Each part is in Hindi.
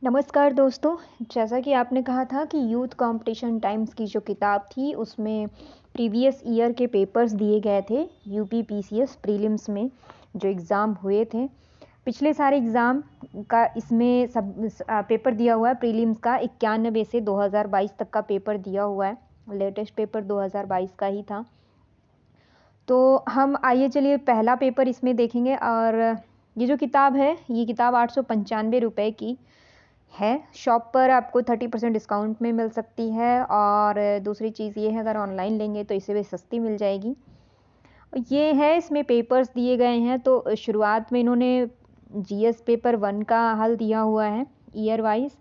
नमस्कार दोस्तों। जैसा कि आपने कहा था कि यूथ कंपटीशन टाइम्स की जो किताब थी उसमें प्रीवियस ईयर के पेपर्स दिए गए थे यूपी पीसीएस प्रीलिम्स में जो एग्ज़ाम हुए थे। पिछले सारे एग्ज़ाम का इसमें पेपर दिया हुआ है प्रीलिम्स का 91 से 2022 तक का पेपर दिया हुआ है। लेटेस्ट पेपर 2022 का ही था। तो हम आइए चलिए पहला पेपर इसमें देखेंगे। और ये जो किताब है ये किताब 895 रुपये की है। शॉप पर आपको 30% डिस्काउंट में मिल सकती है। और दूसरी चीज़ ये है अगर ऑनलाइन लेंगे तो इससे भी सस्ती मिल जाएगी। ये है इसमें पेपर्स दिए गए हैं। तो शुरुआत में इन्होंने जीएस पेपर 1 का हल दिया हुआ है ईयर वाइज,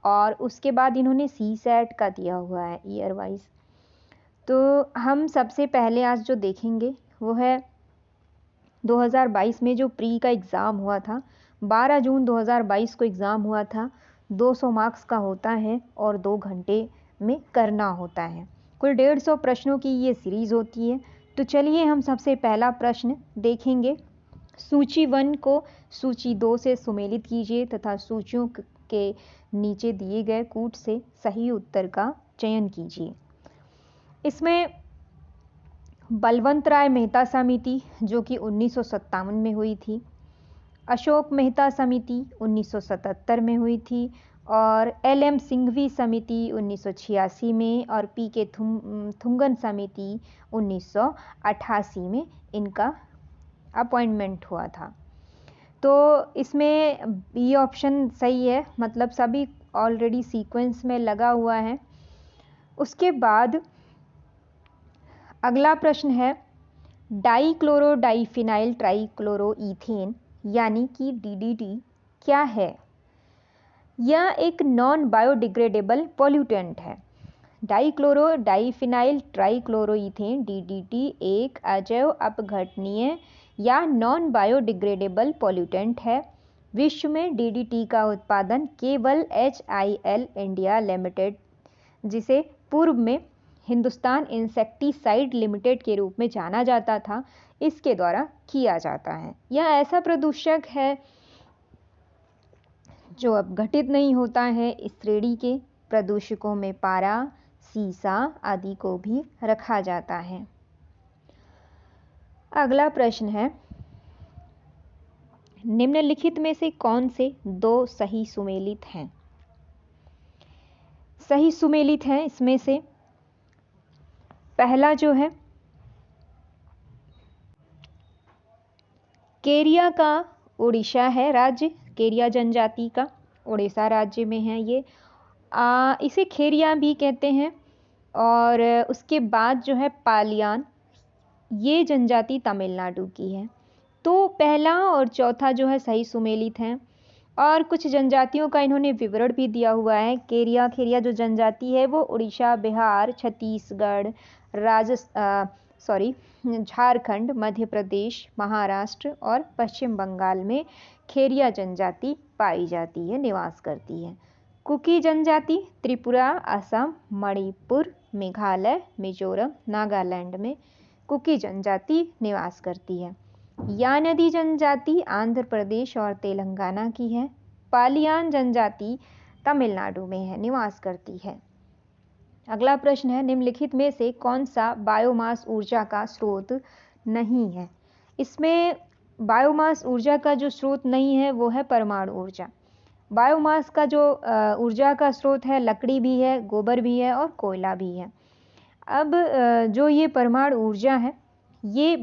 और उसके बाद इन्होंने सी सेट का दिया हुआ है ईयर वाइज। तो हम सबसे पहले आज जो देखेंगे वो है 2022 में जो प्री का एग्ज़ाम हुआ था। 12 जून 2022 को एग्ज़ाम हुआ था। 200 मार्क्स का होता है और 2 घंटे में करना होता है। कुल 150 प्रश्नों की ये सीरीज़ होती है। तो चलिए हम सबसे पहला प्रश्न देखेंगे। सूची 1 को सूची 2 से सुमेलित कीजिए तथा सूचियों के नीचे दिए गए कूट से सही उत्तर का चयन कीजिए। इसमें बलवंत राय मेहता समिति जो कि 1957 में हुई थी, अशोक मेहता समिति 1977 में हुई थी, और एल.एम. सिंघवी समिति 1986 में, और पी.के. थुंगन समिति 1988 में इनका अपॉइंटमेंट हुआ था। तो इसमें बी ऑप्शन सही है, मतलब सभी ऑलरेडी सीक्वेंस में लगा हुआ है। उसके बाद अगला प्रश्न है डाइक्लोरो डाइफिनाइल ट्राइक्लोरोईथेन यानी कि डीडीटी क्या है। यह एक नॉन बायोडिग्रेडेबल पॉल्यूटेंट है। डाइक्लोरो डाइफिनाइल ट्राइक्लोरोईथेन डीडीटी एक अजैव अपघटनीय या नॉन बायोडिग्रेडेबल पॉल्यूटेंट है। विश्व में डीडीटी का उत्पादन केवल HIL इंडिया लिमिटेड, जिसे पूर्व में हिंदुस्तान इंसेक्टिसाइड लिमिटेड के रूप में जाना जाता था, इसके द्वारा किया जाता है। यह ऐसा प्रदूषक है जो अब घटित नहीं होता है। इस श्रेणी के प्रदूषकों में पारा, सीसा आदि को भी रखा जाता है। अगला प्रश्न है निम्नलिखित में से कौन से 2 सही सुमेलित हैं। सही सुमेलित हैं इसमें से पहला जो है केरिया का उड़ीसा है राज्य, केरिया जनजाति का उड़ीसा राज्य में है ये। इसे खेरिया भी कहते हैं। और उसके बाद जो है पालियान, ये जनजाति तमिलनाडु की है। तो पहला और चौथा जो है सही सुमेलित हैं। और कुछ जनजातियों का इन्होंने विवरण भी दिया हुआ है। खेरिया जो जनजाति है वो उड़ीसा, बिहार, छत्तीसगढ़, झारखंड, मध्य प्रदेश, महाराष्ट्र और पश्चिम बंगाल में खेरिया जनजाति पाई जाती है, निवास करती है। कुकी जनजाति त्रिपुरा, असम, मणिपुर, मेघालय, मिजोरम, नागालैंड में कुकी जनजाति निवास करती है। यानदी जनजाति आंध्र प्रदेश और तेलंगाना की है। पालियान जनजाति तमिलनाडु में है, निवास करती है। अगला प्रश्न है निम्नलिखित में से कौन सा बायोमास ऊर्जा का स्रोत नहीं है। इसमें बायोमास ऊर्जा का जो स्रोत नहीं है वो है परमाणु ऊर्जा। बायोमास का जो ऊर्जा का स्रोत है लकड़ी भी है, गोबर भी है और कोयला भी है। अब जो ये परमाणु ऊर्जा है ये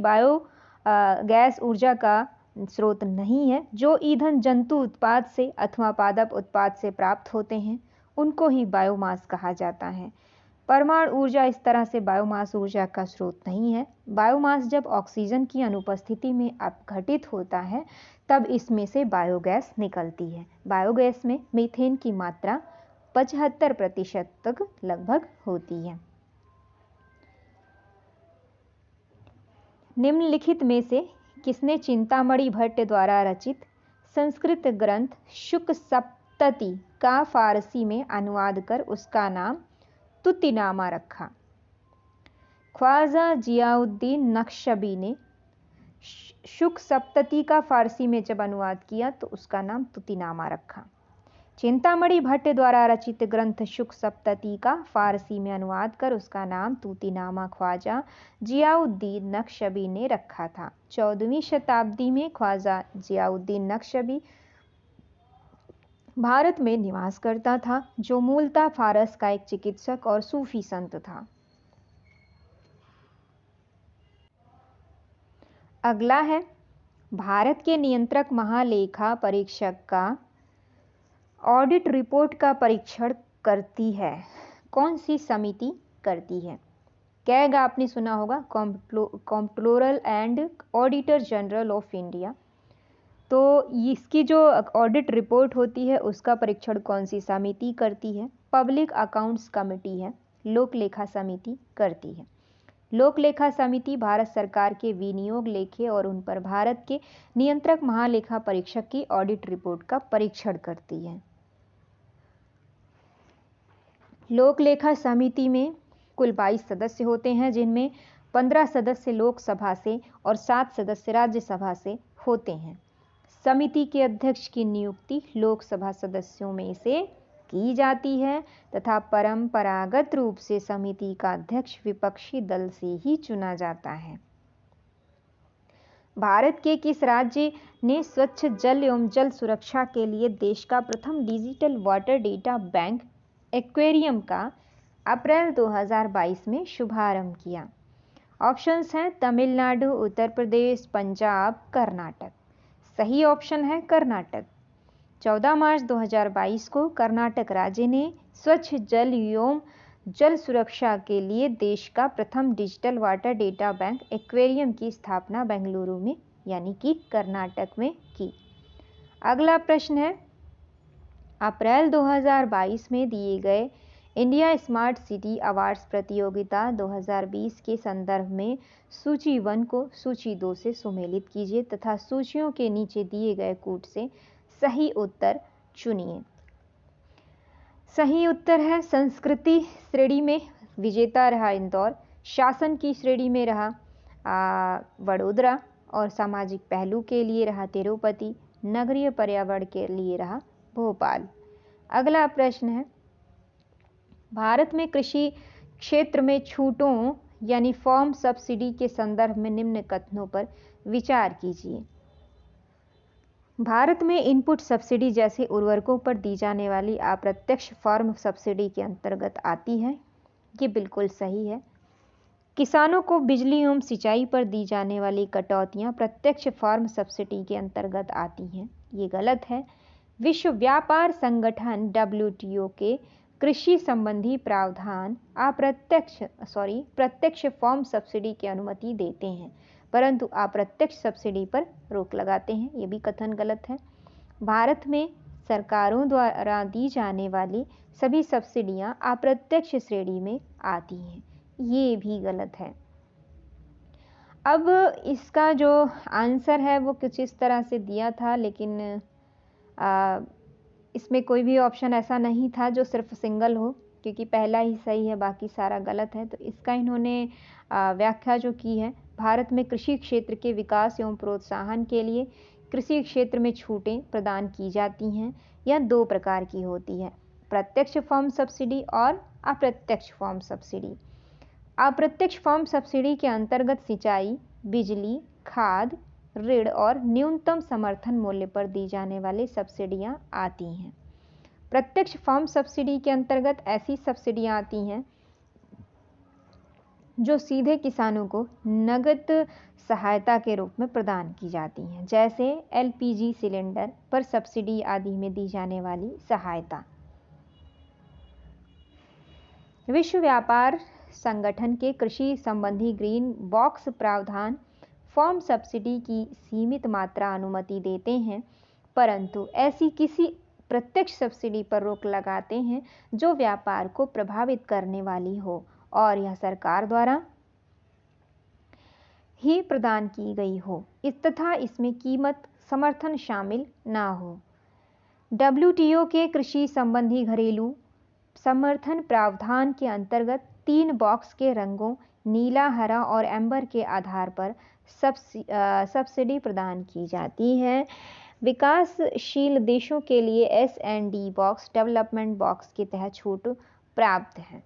गैस ऊर्जा का स्रोत नहीं है। जो ईंधन जंतु उत्पाद से अथवा पादप उत्पाद से प्राप्त होते हैं उनको ही बायोमास कहा जाता है। परमाणु ऊर्जा इस तरह से बायोमास ऊर्जा का स्रोत नहीं है। बायोमास जब ऑक्सीजन की अनुपस्थिति में अपघटित होता है तब इसमें से बायोगैस निकलती है। बायोगैस में मीथेन की मात्रा 75% तक लगभग होती है। निम्नलिखित में से किसने चिंतामणि भट्ट द्वारा रचित संस्कृत ग्रंथ शुक सप्तति का फारसी में अनुवाद कर उसका नाम तुतिनामा रखा। ख्वाजा जियाउद्दीन नक्शबी ने शुक सप्तति का फारसी में जब अनुवाद किया तो उसका नाम तुतिनामा रखा। चिंतामणि भट्ट द्वारा रचित ग्रंथ शुक सप्तती का फारसी में अनुवाद कर उसका नाम तूतीनामा ख्वाजा जियाउद्दीन नक्शबी ने रखा था। 14वीं शताब्दी में ख्वाजा जियाउद्दीन नक्शबी भारत में निवास करता था, जो मूलतः फारस का एक चिकित्सक और सूफी संत था। अगला है भारत के नियंत्रक महालेखा परीक्षक का ऑडिट रिपोर्ट का परीक्षण करती है। कौन सी समिति करती है? कैग आपने सुना होगा, comptroller and auditor general of India. तो इसकी जो ऑडिट रिपोर्ट होती है उसका परीक्षण कौन सी समिति करती है? पब्लिक अकाउंट्स कमेटी है, लोक लेखा समिति करती है। लोक लेखा समिति भारत सरकार के विनियोग लेखे और उन पर भारत के नियंत्रक महालेखा परीक्षक की ऑडिट रिपोर्ट का परीक्षण करती है। लोक लेखा समिति में कुल 22 सदस्य होते हैं, जिनमें 15 सदस्य लोकसभा से और 7 सदस्य राज्यसभा से होते हैं। समिति के अध्यक्ष की नियुक्ति लोकसभा सदस्यों में से की जाती है तथा परंपरागत रूप से समिति का अध्यक्ष विपक्षी दल से ही चुना जाता है। भारत के किस राज्य ने स्वच्छ जल एवं जल सुरक्षा के लिए देश का प्रथम digital water data bank aquarium का अप्रैल 2022 में शुभारंभ किया? ऑप्शंस हैं तमिलनाडु, उत्तर प्रदेश, पंजाब, कर्नाटक। सही ऑप्शन है कर्नाटक। 14 मार्च 2022 को कर्नाटक राज्य ने स्वच्छ जल एवं जल सुरक्षा के लिए देश का प्रथम digital water data bank aquarium की स्थापना बेंगलुरु में यानी कि कर्नाटक में की। अगला प्रश्न है अप्रैल 2022 में दिए गए इंडिया स्मार्ट सिटी अवार्ड्स प्रतियोगिता 2020 के संदर्भ में सूची 1 को सूची 2 से सुमेलित कीजिए तथा सूचियों के नीचे दिए गए कूट से सही उत्तर चुनिए। सही उत्तर है संस्कृति श्रेणी में विजेता रहा इंदौर, शासन की श्रेणी में रहा वडोदरा और सामाजिक पहलू के लिए रहा तिरुपति, नगरीय पर्यावरण के लिए रहा भोपाल। अगला प्रश्न है भारत में कृषि क्षेत्र में छूटों यानी फॉर्म सब्सिडी के संदर्भ में निम्न कथनों पर विचार कीजिए। भारत में इनपुट सब्सिडी जैसे उर्वरकों पर दी जाने वाली अप्रत्यक्ष फॉर्म सब्सिडी के अंतर्गत आती है, ये बिल्कुल सही है। किसानों को बिजली एवं सिंचाई पर दी जाने वाली कटौतियां प्रत्यक्ष फॉर्म सब्सिडी के अंतर्गत आती हैं, ये गलत है। विश्व व्यापार संगठन WTO के कृषि संबंधी प्रावधान प्रत्यक्ष फॉर्म सब्सिडी की अनुमति देते हैं, परंतु अप्रत्यक्ष सब्सिडी पर रोक लगाते हैं, ये भी कथन गलत है। भारत में सरकारों द्वारा दी जाने वाली सभी सब्सिडियां अप्रत्यक्ष श्रेणी में आती हैं, ये भी गलत है। अब इसका जो आंसर है वो कुछ इस तरह से दिया था, लेकिन इसमें कोई भी ऑप्शन ऐसा नहीं था जो सिर्फ सिंगल हो, क्योंकि पहला ही सही है बाकी सारा गलत है। तो इसका इन्होंने व्याख्या जो की है, भारत में कृषि क्षेत्र के विकास एवं प्रोत्साहन के लिए कृषि क्षेत्र में छूटें प्रदान की जाती हैं। यह 2 प्रकार की होती है, प्रत्यक्ष फॉर्म सब्सिडी और अप्रत्यक्ष फॉर्म सब्सिडी। अप्रत्यक्ष फॉर्म सब्सिडी के अंतर्गत सिंचाई, बिजली, खाद, ऋण और न्यूनतम समर्थन मूल्य पर दी जाने वाली सब्सिडियां आती हैं। प्रत्यक्ष फॉर्म सब्सिडी के अंतर्गत ऐसी सब्सिडियां आती हैं जो सीधे किसानों को नगद सहायता के रूप में प्रदान की जाती हैं, जैसे LPG सिलेंडर पर सब्सिडी आदि में दी जाने वाली सहायता। विश्व व्यापार संगठन के कृषि संबंधी ग्रीन बॉक्स प्रावधान फॉर्म सब्सिडी की सीमित मात्रा अनुमति देते हैं, परंतु ऐसी किसी प्रत्यक्ष सब्सिडी पर रोक लगाते हैं जो व्यापार को प्रभावित करने वाली हो और यह सरकार द्वारा ही प्रदान की गई हो तथा इसमें कीमत समर्थन शामिल ना हो। WTO के कृषि संबंधी घरेलू समर्थन प्रावधान के अंतर्गत 3 बॉक्स के रंगों नीला, हरा और एम्बर के आधार पर सब्सिडी प्रदान की जाती है। विकासशील देशों के लिए S&D बॉक्स डेवलपमेंट बॉक्स के तहत छूट प्राप्त है।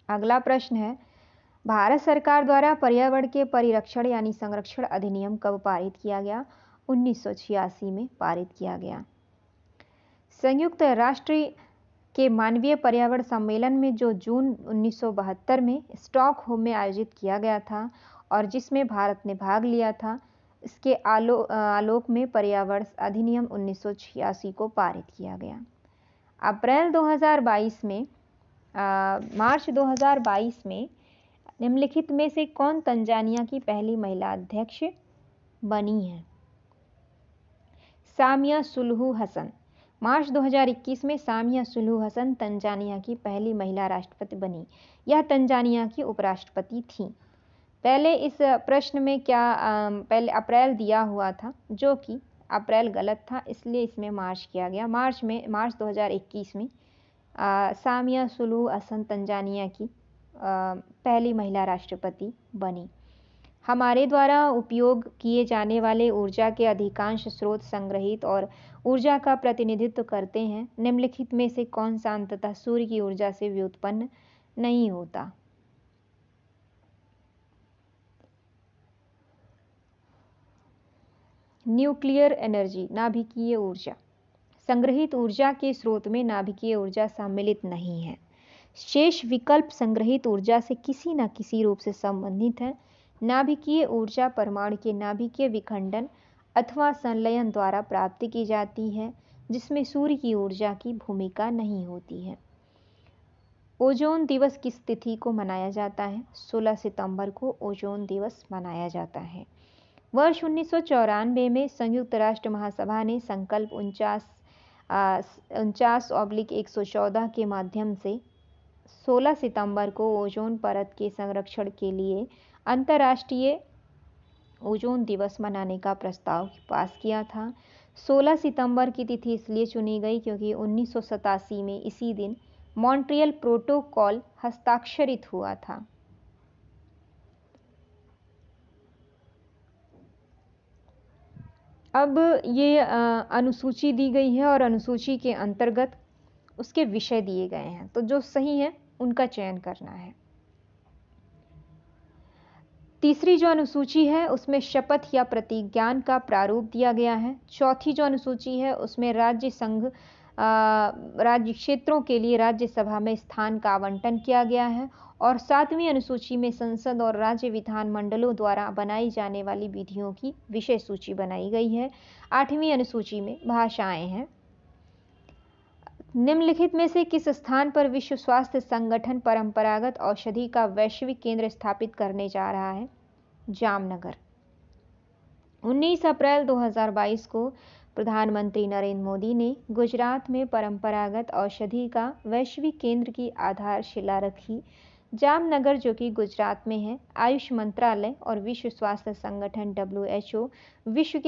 अगला प्रश्न है, भारत सरकार द्वारा पर्यावरण के परिरक्षण यानी संरक्षण अधिनियम कब पारित किया गया? 1986 में पारित किया गया। संयुक्त राष्ट्र के मानवीय पर्यावरण सम्मेलन में जो जून 1972 में स्टॉकहोम में आयोजित किया गया था और जिसमें भारत ने भाग लिया था, इसके आलोक में पर्यावरण अधिनियम 1986 को पारित किया गया। अप्रैल 2022 में मार्च 2022 में निम्नलिखित में से कौन तंजानिया की पहली महिला अध्यक्ष बनी है? सामिया सुलुहु हसन। मार्च 2021 में सामिया सुलुहु हसन तंजानिया की पहली महिला राष्ट्रपति बनी। यह तंजानिया की उपराष्ट्रपति थीं। पहले इस प्रश्न में पहले अप्रैल दिया हुआ था, जो कि अप्रैल गलत था, इसलिए इसमें मार्च किया गया। मार्च 2021 में सामिया सुलुहु हसन तंजानिया की पहली महिला राष्ट्रपति बनी। हमारे द्वारा उपयोग किए जाने वाले ऊर्जा के अधिकांश स्रोत संग्रहित और ऊर्जा का प्रतिनिधित्व करते हैं। निम्नलिखित में से कौन सा अंततः सूर्य की ऊर्जा से व्युत्पन्न नहीं होता? न्यूक्लियर एनर्जी, नाभिकीय ऊर्जा। संग्रहित ऊर्जा के स्रोत में नाभिकीय ऊर्जा सम्मिलित नहीं है। शेष विकल्प संग्रहित ऊर्जा से किसी न किसी रूप से संबंधित है। नाभिकीय ऊर्जा परमाणु के नाभिकीय विखंडन अथवा संलयन द्वारा प्राप्त की जाती है, जिसमें सूर्य की ऊर्जा की भूमिका नहीं होती है। ओजोन दिवस किस तिथि को मनाया जाता है? 16 सितंबर को ओजोन दिवस मनाया जाता है। वर्ष 1994 में संयुक्त राष्ट्र महासभा ने संकल्प 49/114 के माध्यम से 16 सितंबर को ओजोन परत के संरक्षण के लिए अंतर्राष्ट्रीय ओजोन दिवस मनाने का प्रस्ताव पास किया था। 16 सितंबर की तिथि इसलिए चुनी गई क्योंकि 1987 में इसी दिन मॉन्ट्रियल प्रोटोकॉल हस्ताक्षरित हुआ था। अब ये अनुसूची दी गई है और अनुसूची के अंतर्गत उसके विषय दिए गए हैं, तो जो सही है उनका चयन करना है। तीसरी जो अनुसूची है उसमें शपथ या प्रतिज्ञान का प्रारूप दिया गया है। चौथी जो अनुसूची है उसमें राज्य क्षेत्रों के लिए राज्यसभा में स्थान का आवंटन किया गया है और 7वीं अनुसूची में संसद और राज्य विधान मंडलों द्वारा बनाई जाने वाली विधियों की विषय सूची बनाई गई है। 8वीं अनुसूची में भाषाएं हैं। निम्नलिखित में से किस स्थान पर विश्व स्वास्थ्य संगठन परंपरागत औषधि का वैश्विक केंद्र स्थापित करने जा रहा है? जामनगर। 19 अप्रैल 2022 को प्रधानमंत्री नरेंद्र मोदी ने गुजरात में परंपरागत औषधि का वैश्विक केंद्र की आधारशिला रखी। जामनगर, जो कि गुजरात में है, आयुष मंत्रालय और विश्व स्वास्थ्य संगठन WHO विश्व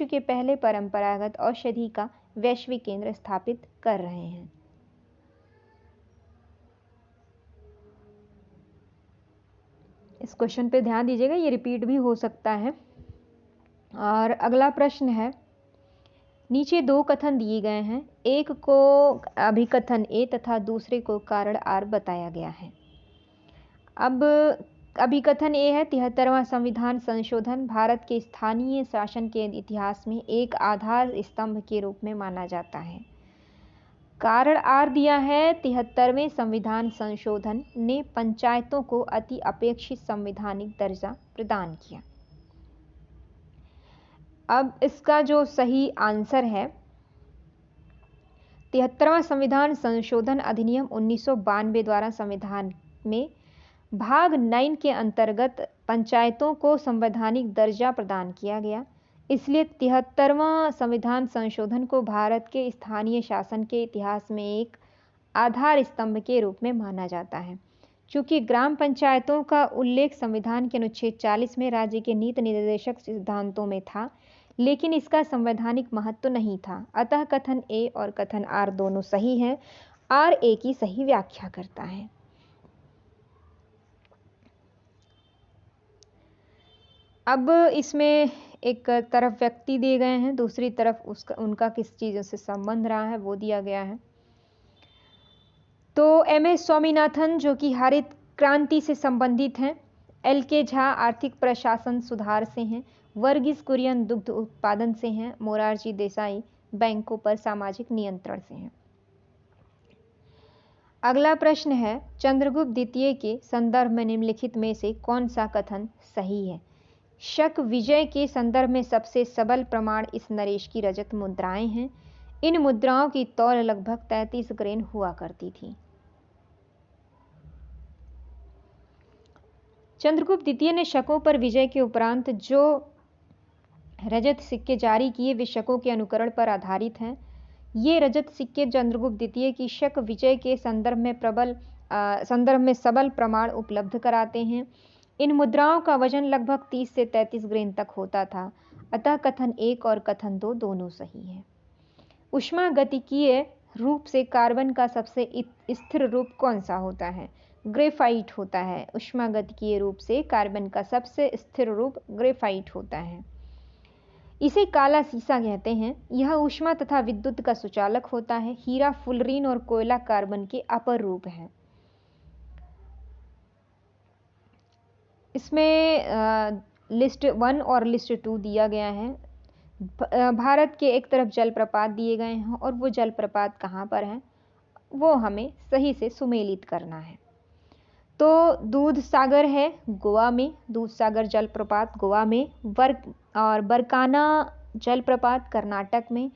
के पहले परंपरागत औषधि का वैश्विक केंद्र स्थापित कर रहे हैं। इस क्वेश्चन पे ध्यान दीजिएगा, ये रिपीट भी हो सकता है। और अगला प्रश्न है, नीचे 2 कथन दिए गए हैं, एक को अभिकथन ए तथा दूसरे को कारण आर बताया गया है। अब अभिकथन ए है, 73वां संविधान संशोधन भारत के स्थानीय शासन के इतिहास में एक आधार स्तंभ के रूप में माना जाता है। कारण आर दिया है, 73वें संविधान संशोधन ने पंचायतों को अति अपेक्षित संवैधानिक दर्जा प्रदान किया। अब इसका जो सही आंसर है, 73वां संविधान संशोधन अधिनियम 1992 द्वारा संविधान में भाग 9 के अंतर्गत पंचायतों को संवैधानिक दर्जा प्रदान किया गया। इसलिए 73वां संविधान संशोधन को भारत के स्थानीय शासन के इतिहास में एक आधार स्तंभ के रूप में माना जाता है। चूंकि ग्राम पंचायतों का उल्लेख संविधान के अनुच्छेद 40 में राज्य के नीति निर्देशक सिद्धांतों में था, लेकिन इसका संवैधानिक महत्व नहीं था। अतः कथन ए और कथन आर दोनों सही हैं। आर ए की सही व्याख्या करता है। अब इसमें एक तरफ व्यक्ति दिए गए हैं, दूसरी तरफ उनका किस चीज़ों से संबंध रहा है वो दिया गया है। तो MS स्वामीनाथन जो कि हरित क्रांति से संबंधित हैं, LK झा आर्थिक प्रशासन सुधार से हैं, वर्गीस कुरियन दुग्ध उत्पादन से हैं, मोरारजी देसाई बैंकों पर सामाजिक नियंत्रण से हैं। अगला प्रश्न है, चंद्रगुप्त द्वितीय के संदर्भ में निम्नलिखित में से कौन सा कथन सही है? शक विजय के संदर्भ में सबसे सबल प्रमाण इस नरेश की रजत मुद्राएं हैं। इन मुद्राओं की तौल लगभग 33 ग्रेन हुआ करती थी। चंद्रगुप्त द्वितीय ने शकों पर विजय के उपरांत जो रजत सिक्के जारी किए वे शकों के अनुकरण पर आधारित हैं। ये रजत सिक्के चंद्रगुप्त द्वितीय की शक विजय के संदर्भ में सबल प्रमाण उपलब्ध कराते हैं। इन मुद्राओं का वजन लगभग 30 से 33 ग्रेन तक होता था, अतः कथन 1 और कथन 2 दोनों सही है। उष्मागतिकीय रूप से कार्बन का सबसे स्थिर रूप कौन सा होता है? ग्रेफाइट होता है। उष्मागतिकीय रूप से कार्बन का सबसे स्थिर रूप ग्रेफाइट होता है। इसे काला सीसा कहते हैं। यह ऊष्मा तथा विद्युत का सुचालक होता है। हीरा, फुलरीन और कोयला कार्बन के अपर रूप हैं। इसमें लिस्ट 1 और लिस्ट 2 दिया गया है। भारत के एक तरफ जलप्रपात दिए गए हैं और वो जलप्रपात कहाँ पर हैं वो हमें सही से सुमेलित करना है। तो दूध सागर है गोवा में, दूध सागर जलप्रपात गोवा में, बरकाना जलप्रपात कर्नाटक में,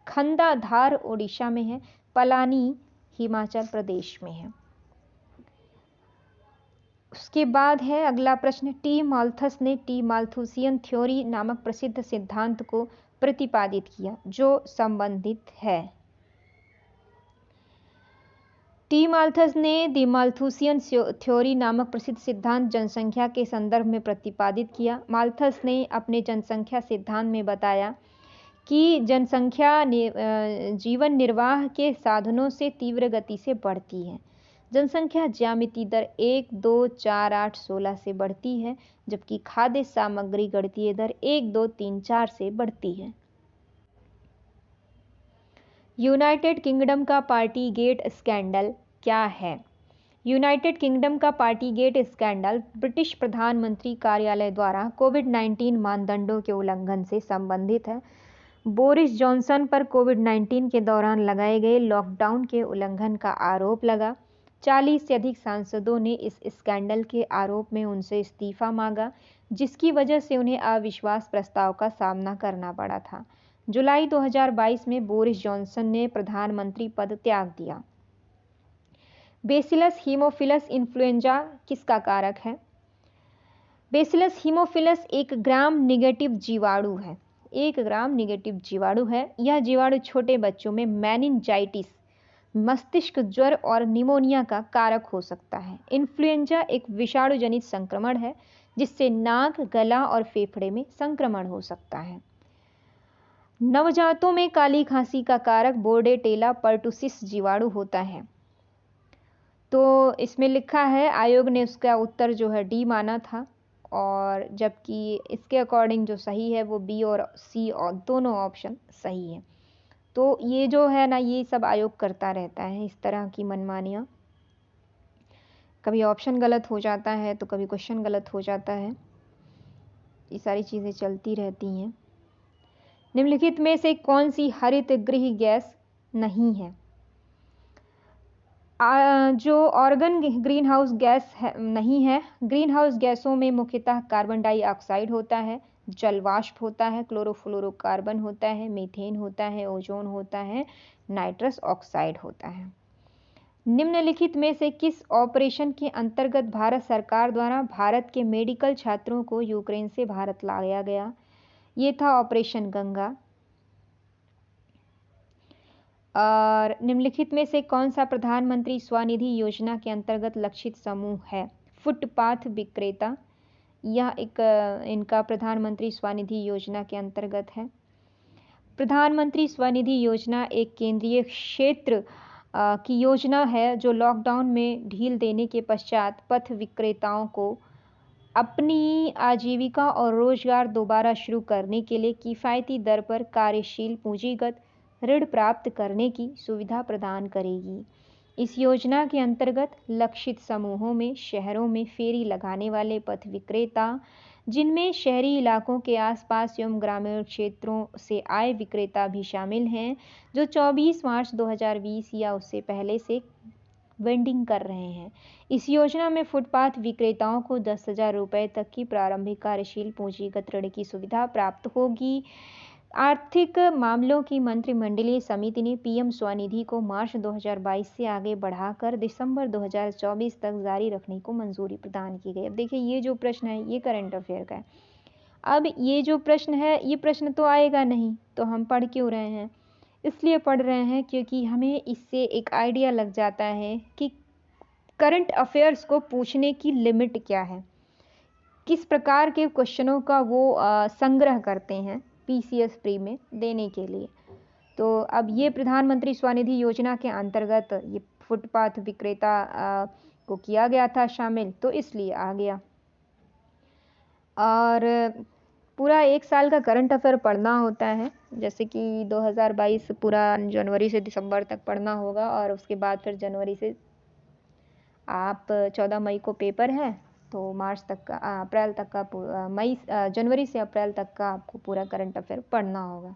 खंडाधार ओडिशा में है, पलानी हिमाचल प्रदेश में है। उसके बाद है अगला प्रश्न, टी माल्थस ने टी माल्थुसियन थ्योरी नामक प्रसिद्ध सिद्धांत को प्रतिपादित किया जो संबंधित है। टी माल्थस ने दी माल्थुसियन थ्योरी नामक प्रसिद्ध सिद्धांत जनसंख्या के संदर्भ में प्रतिपादित किया। माल्थस ने अपने जनसंख्या सिद्धांत में बताया कि जनसंख्या जीवन निर्वाह के साधनों से तीव्र गति से बढ़ती है। जनसंख्या ज्यामिति दर 1, 2, 4, 8, 16 से बढ़ती है, जबकि खाद्य सामग्री गणितीय दर 1, 2, 3, 4 से बढ़ती है। यूनाइटेड किंगडम का पार्टीगेट स्कैंडल क्या है? यूनाइटेड किंगडम का पार्टीगेट स्कैंडल ब्रिटिश प्रधानमंत्री कार्यालय द्वारा कोविड-19 मानदंडों के उल्लंघन से संबंधित है। बोरिस जॉनसन पर कोविड-19 के दौरान लगाए गए लॉकडाउन के उल्लंघन का आरोप लगा। 40 से अधिक सांसदों ने इस स्कैंडल के आरोप में उनसे इस्तीफा मांगा, जिसकी वजह से उन्हें अविश्वास प्रस्ताव का सामना करना पड़ा था। जुलाई 2022 में बोरिस जॉनसन ने प्रधानमंत्री पद त्याग दिया। बेसिलस हीमोफिलस इन्फ्लुएंजा किसका कारक है? बेसिलस हीमोफिलस एक ग्राम नेगेटिव जीवाणु है। यह जीवाणु छोटे बच्चों में मेनिंजाइटिस, मस्तिष्क ज्वर और निमोनिया का कारक हो सकता है। इन्फ्लुएंजा एक विषाणु जनित संक्रमण है जिससे नाक, गला और फेफड़े में संक्रमण हो सकता है। नवजातों में काली खांसी का कारक बोर्डेटेला पर्टुसिस जीवाणु होता है। तो इसमें लिखा है, आयोग ने उसका उत्तर जो है डी माना था, और जबकि इसके अकॉर्डिंग जो सही है वो बी और सी और दोनों ऑप्शन सही है। तो ये जो है ना, ये सब आयोग करता रहता है इस तरह की मनमानियाँ। कभी ऑप्शन गलत हो जाता है तो कभी क्वेश्चन गलत हो जाता है, ये सारी चीज़ें चलती रहती हैं। निम्नलिखित में से कौन सी हरित गृह गैस नहीं है? जो ऑर्गन ग्रीन हाउस गैस नहीं है। ग्रीन हाउस गैसों में मुख्यतः कार्बन डाइऑक्साइड होता है, जलवाष्प होता है, क्लोरोफ्लोरोकार्बन होता है, मीथेन होता है, ओजोन होता है, नाइट्रस ऑक्साइड होता है। निम्नलिखित में से किस ऑपरेशन के अंतर्गत भारत सरकार द्वारा भारत के मेडिकल छात्रों को यूक्रेन से भारत लाया गया? ये था ऑपरेशन गंगा। और निम्नलिखित में से कौन सा प्रधानमंत्री स्वनिधि योजना के अंतर्गत लक्षित समूह है? फुटपाथ विक्रेता, यह एक इनका प्रधानमंत्री स्वनिधि योजना के अंतर्गत है। प्रधानमंत्री स्वनिधि योजना एक केंद्रीय क्षेत्र की योजना है जो लॉकडाउन में ढील देने के पश्चात पथ विक्रेताओं को अपनी आजीविका और रोजगार दोबारा शुरू करने के लिए किफ़ायती दर पर कार्यशील पूंजीगत ऋण प्राप्त करने की सुविधा प्रदान करेगी। इस योजना के अंतर्गत लक्षित समूहों में शहरों में फेरी लगाने वाले पथ विक्रेता, जिनमें शहरी इलाकों के आसपास एवं ग्रामीण क्षेत्रों से आए विक्रेता भी शामिल हैं, जो 24 मार्च 2020 या उससे पहले से वेंडिंग कर रहे हैं। इस योजना में फुटपाथ विक्रेताओं को 10,000 रुपये तक की प्रारंभिक कार्यशील पूंजीगत ऋण की सुविधा प्राप्त होगी। आर्थिक मामलों की मंत्रिमंडलीय समिति ने पीएम स्वनिधि को मार्च 2022 से आगे बढ़ाकर दिसंबर 2024 तक जारी रखने को मंजूरी प्रदान की गई। अब देखिए, ये जो प्रश्न है ये करंट अफेयर का है। अब ये जो प्रश्न है, ये प्रश्न तो आएगा नहीं, तो हम पढ़ क्यों रहे हैं? इसलिए पढ़ रहे हैं क्योंकि हमें इससे एक आइडिया लग जाता है कि करंट अफेयर्स को पूछने की लिमिट क्या है, किस प्रकार के क्वेश्चनों का वो संग्रह करते हैं पीसीएस प्री में देने के लिए। तो अब ये प्रधानमंत्री स्वनिधि योजना के अंतर्गत ये फुटपाथ विक्रेता को किया गया था शामिल, तो इसलिए आ गया। और पूरा 1 साल का करंट अफेयर पढ़ना होता है, जैसे कि 2022 पूरा जनवरी से दिसंबर तक पढ़ना होगा, और उसके बाद फिर जनवरी से आप 14 मई को पेपर है, तो मार्च तक का अप्रैल तक का जनवरी से अप्रैल तक का आपको पूरा करंट अफेयर पढ़ना होगा।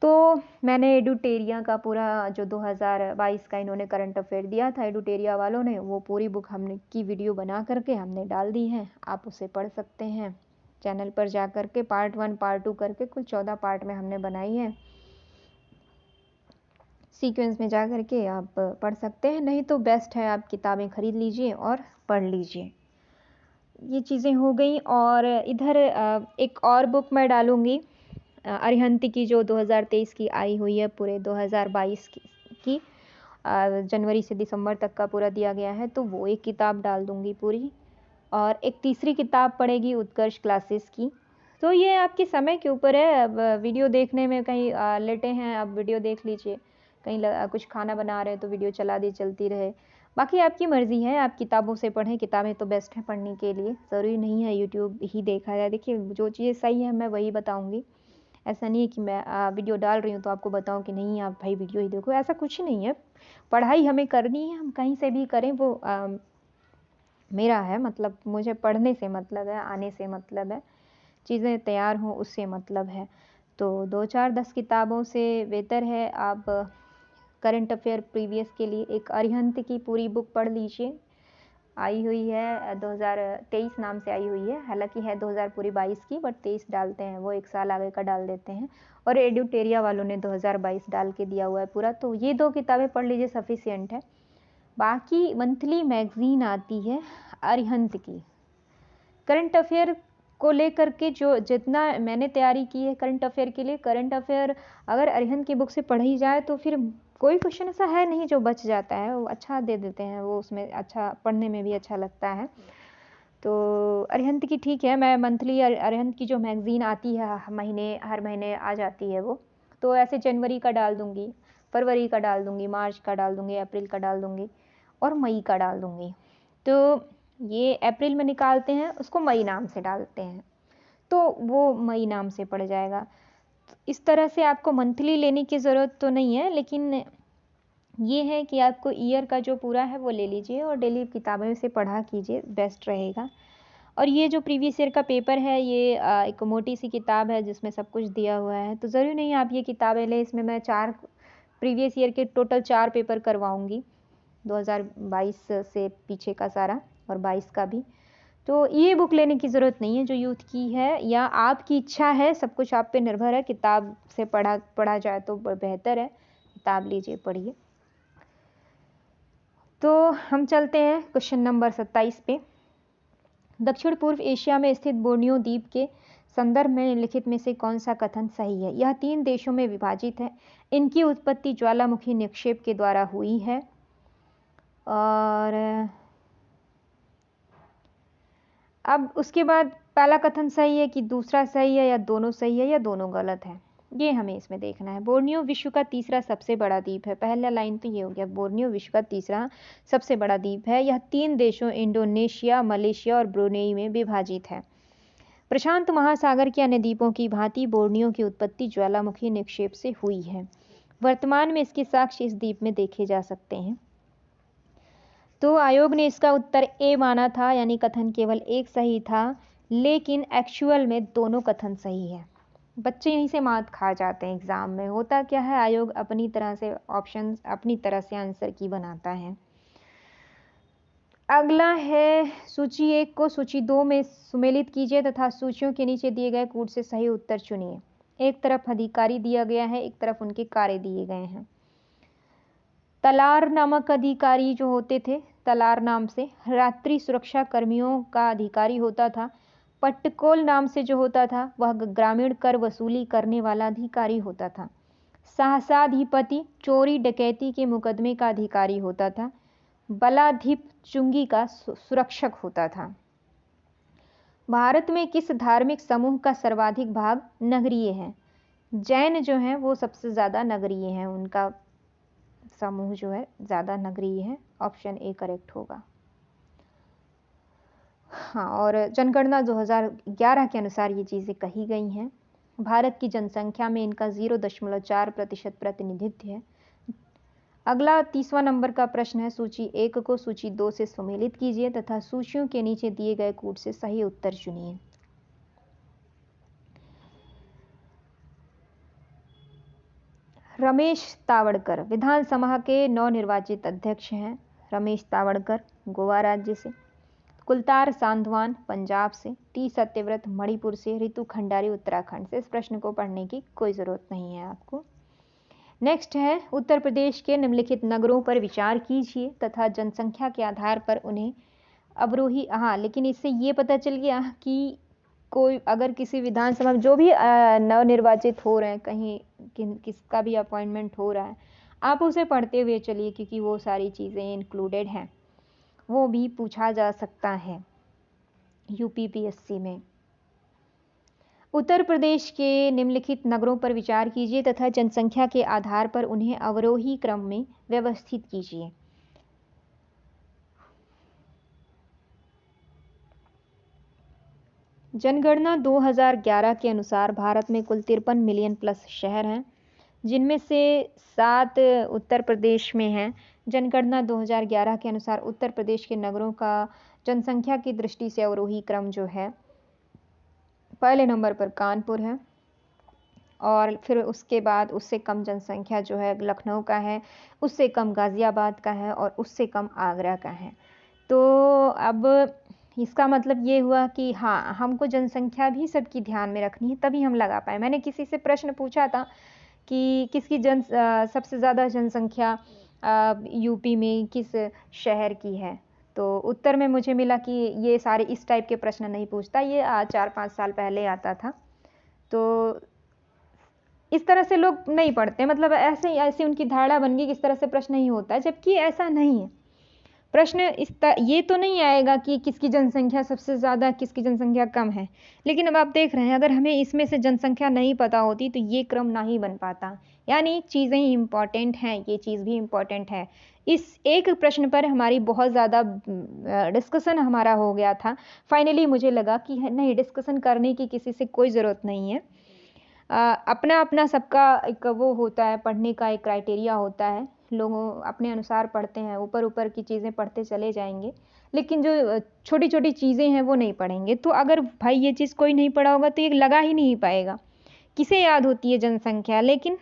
तो मैंने एडुटेरिया का पूरा जो 2022 का इन्होंने करंट अफेयर दिया था एडुटेरिया वालों ने, वो पूरी बुक हमने की वीडियो बना करके हमने डाल दी है, आप उसे पढ़ सकते हैं चैनल पर जा करके। पार्ट 1 पार्ट 2 करके कुल 14 पार्ट में हमने बनाई है, सीक्वेंस में जा करके आप पढ़ सकते हैं। नहीं तो बेस्ट है आप किताबें खरीद लीजिए और पढ़ लीजिए। ये चीज़ें हो गई। और इधर एक और बुक मैं डालूँगी अरिहंत की, जो 2023 की आई हुई है, पूरे 2022 की जनवरी से दिसंबर तक का पूरा दिया गया है, तो वो एक किताब डाल दूँगी पूरी। और एक तीसरी किताब पड़ेगी उत्कर्ष क्लासेस की। तो ये आपके समय के ऊपर है। अब वीडियो देखने में कहीं लेटे हैं, अब वीडियो देख लीजिए, कहीं कुछ खाना बना रहे हैं तो वीडियो चला दी चलती रहे, बाकी आपकी मर्ज़ी है, आप किताबों से पढ़ें। किताबें तो बेस्ट हैं पढ़ने के लिए, ज़रूरी नहीं है यूट्यूब ही देखा जाए। देखिए, जो चीज़ें सही है मैं वही बताऊँगी, ऐसा नहीं है कि मैं वीडियो डाल रही हूँ तो आपको बताऊँ कि नहीं आप भाई वीडियो ही देखो, ऐसा कुछ नहीं है। पढ़ाई हमें करनी है, हम कहीं से भी करें, वो मेरा है, मतलब मुझे पढ़ने से मतलब है, आने से मतलब है, चीज़ें तैयार हों उससे मतलब है। तो 2-4-10 किताबों से बेहतर है आप करंट अफेयर प्रीवियस के लिए एक अरिहंत की पूरी बुक पढ़ लीजिए। आई हुई है 2023 नाम से आई हुई है, हालांकि है 2022 की, बट 23 डालते हैं, वो 1 साल आगे का डाल देते हैं। और एडुटेरिया वालों ने 2022 डाल के दिया हुआ है पूरा। तो ये 2 किताबें पढ़ लीजिए, सफिशिएंट है। बाकी मंथली मैगज़ीन आती है अरिहंत की, करंट अफेयर को लेकर के जो जितना मैंने तैयारी की है करंट अफेयर के लिए, करंट अफेयर अगर अरिहंत की बुक से पढ़ी जाए तो फिर कोई क्वेश्चन ऐसा है नहीं जो बच जाता है, वो अच्छा दे देते हैं, वो उसमें अच्छा पढ़ने में भी अच्छा लगता है। तो अरिहंत की ठीक है, मैं मंथली अरिहंत की जो मैगज़ीन आती है हर महीने आ जाती है वो, तो ऐसे जनवरी का डाल दूँगी, फरवरी का डाल दूँगी, मार्च का डाल दूँगी, अप्रैल का डाल दूँगी और मई का डाल दूँगी। तो ये अप्रैल में निकालते हैं, उसको मई नाम से डालते हैं, तो वो मई नाम से पड़ जाएगा। इस तरह से आपको मंथली लेने की ज़रूरत तो नहीं है, लेकिन ये है कि आपको ईयर का जो पूरा है वो ले लीजिए और डेली किताबें से पढ़ा कीजिए, बेस्ट रहेगा। और ये जो प्रीवियस ईयर का पेपर है, ये एक मोटी सी किताब है जिसमें सब कुछ दिया हुआ है, तो ज़रूरी नहीं आप ये किताबें लें। इसमें मैं 4 प्रीवियस ईयर के टोटल 4 पेपर करवाऊँगी, 2022 से पीछे का सारा और 22 का भी। तो ये बुक लेने की ज़रूरत नहीं है जो यूथ की है, या आपकी इच्छा है, सब कुछ आप पे निर्भर है। किताब से पढ़ा जाए तो बेहतर है, किताब लीजिए पढ़िए। तो हम चलते हैं क्वेश्चन नंबर 27 पे। दक्षिण पूर्व एशिया में स्थित बोर्नियो द्वीप के संदर्भ में निम्नलिखित में से कौन सा कथन सही है? यह 3 देशों में विभाजित है, इनकी उत्पत्ति ज्वालामुखी निक्षेप के द्वारा हुई है। और अब उसके बाद पहला कथन सही है कि दूसरा सही है, या दोनों सही है, या दोनों गलत है? ये हमें इसमें देखना है। बोर्नियो विश्व का तीसरा सबसे बड़ा द्वीप है। पहला लाइन तो ये हो गया, बोर्नियो विश्व का तीसरा सबसे बड़ा द्वीप है। यह 3 देशों इंडोनेशिया, मलेशिया और ब्रुनेई में विभाजित है। प्रशांत महासागर के अन्य द्वीपों की भांति बोर्नियो की उत्पत्ति ज्वालामुखी निक्षेप से हुई है। वर्तमान में इसके साक्ष्य इस द्वीप में देखे जा सकते हैं। तो आयोग ने इसका उत्तर ए माना था, यानी कथन केवल एक सही था, लेकिन एक्चुअल में दोनों कथन सही है। बच्चे यहीं से मात खा जाते हैं एग्जाम में। होता क्या है, आयोग अपनी तरह से ऑप्शन अपनी तरह से आंसर की बनाता है। अगला है, सूची 1 को सूची 2 में सुमेलित कीजिए तथा सूचियों के नीचे दिए गए कूट से सही उत्तर चुनिए। एक तरफ अधिकारी दिया गया है, एक तरफ उनके कार्य दिए गए हैं। तलार नामक अधिकारी जो होते थे, तलार नाम से रात्रि सुरक्षा कर्मियों का अधिकारी होता था। पट्टकोल नाम से जो होता था वह ग्रामीण कर वसूली करने वाला अधिकारी होता था। सहसाधिपति चोरी डकैती के मुकदमे का अधिकारी होता था। बलाधिप चुंगी का सुरक्षक होता था। भारत में किस धार्मिक समूह का सर्वाधिक भाग नगरीय है? जैन जो है वो सबसे ज्यादा नगरीय है, उनका समूह जो है ज्यादा नगरीय है। ऑप्शन ए करेक्ट होगा। हाँ, और जनगणना 2011 के अनुसार ये चीज़ें कही गई हैं। भारत की जनसंख्या में इनका 0.4% प्रतिनिधित्व है। अगला 30वां नंबर का प्रश्न है, सूची 1 को सूची 2 से सुमेलित कीजिए तथा सूचियों के नीचे दिए गए कूट से सही उत्तर चुनिए। रमेश तावड़कर विधानसभा के नवनिर्वाचित अध्यक्ष हैं। रमेश तावड़कर गोवा राज्य से। कुलतार सांधवान पंजाब से। टी सत्यव्रत मणिपुर से। रितु खंडारी उत्तराखंड से। इस प्रश्न को पढ़ने की कोई ज़रूरत नहीं है आपको। नेक्स्ट है, उत्तर प्रदेश के निम्नलिखित नगरों पर विचार कीजिए तथा जनसंख्या के आधार पर उन्हें अवरोही, हाँ लेकिन इससे ये पता चल गया कि कोई अगर किसी विधानसभा में जो भी नवनिर्वाचित हो रहे हैं, कहीं किसका भी अपॉइंटमेंट हो रहा है, आप उसे पढ़ते हुए चलिए, क्योंकि वो सारी चीज़ें इंक्लूडेड हैं, वो भी पूछा जा सकता है यूपीपीएससी में। उत्तर प्रदेश के निम्नलिखित नगरों पर विचार कीजिए तथा जनसंख्या के आधार पर उन्हें अवरोही क्रम में व्यवस्थित कीजिए। जनगणना 2011 के अनुसार भारत में कुल 53 मिलियन प्लस शहर हैं, जिनमें से 7 उत्तर प्रदेश में हैं। जनगणना 2011 के अनुसार उत्तर प्रदेश के नगरों का जनसंख्या की दृष्टि से अवरोही क्रम जो है, पहले नंबर पर कानपुर है, और फिर उसके बाद उससे कम जनसंख्या जो है लखनऊ का है, उससे कम गाज़ियाबाद का है, और उससे कम आगरा का है। तो अब इसका मतलब ये हुआ कि हाँ, हमको जनसंख्या भी सबकी ध्यान में रखनी है, तभी हम लगा पाए। मैंने किसी से प्रश्न पूछा था कि किसकी सबसे ज़्यादा जनसंख्या यूपी में किस शहर की है, तो उत्तर में मुझे मिला कि ये सारे इस टाइप के प्रश्न नहीं पूछता, ये 4-5 साल पहले आता था। तो इस तरह से लोग नहीं पढ़ते, मतलब ऐसे उनकी धारणा बन गई कि इस तरह से प्रश्न नहीं होता है, जबकि ऐसा नहीं है। प्रश्न ये तो नहीं आएगा कि किसकी जनसंख्या सबसे ज़्यादा, किसकी जनसंख्या कम है, लेकिन अब आप देख रहे हैं अगर हमें इसमें से जनसंख्या नहीं पता होती तो ये क्रम ना ही बन पाता। यानी चीज़ें इंपॉर्टेंट हैं, ये चीज़ भी इंपॉर्टेंट है। इस एक प्रश्न पर हमारी बहुत ज़्यादा डिस्कशन हमारा हो गया था। फाइनली मुझे लगा कि नहीं, डिस्कशन करने की किसी से कोई ज़रूरत नहीं है। अपना अपना सबका एक वो होता है, पढ़ने का एक क्राइटेरिया होता है, लोग अपने अनुसार पढ़ते हैं, ऊपर ऊपर की चीज़ें पढ़ते चले जाएंगे, लेकिन जो छोटी छोटी चीज़ें हैं वो नहीं पढ़ेंगे। तो अगर भाई ये चीज़ कोई नहीं पढ़ा होगा तो ये लगा ही नहीं पाएगा। किसे याद होती है जनसंख्या, लेकिन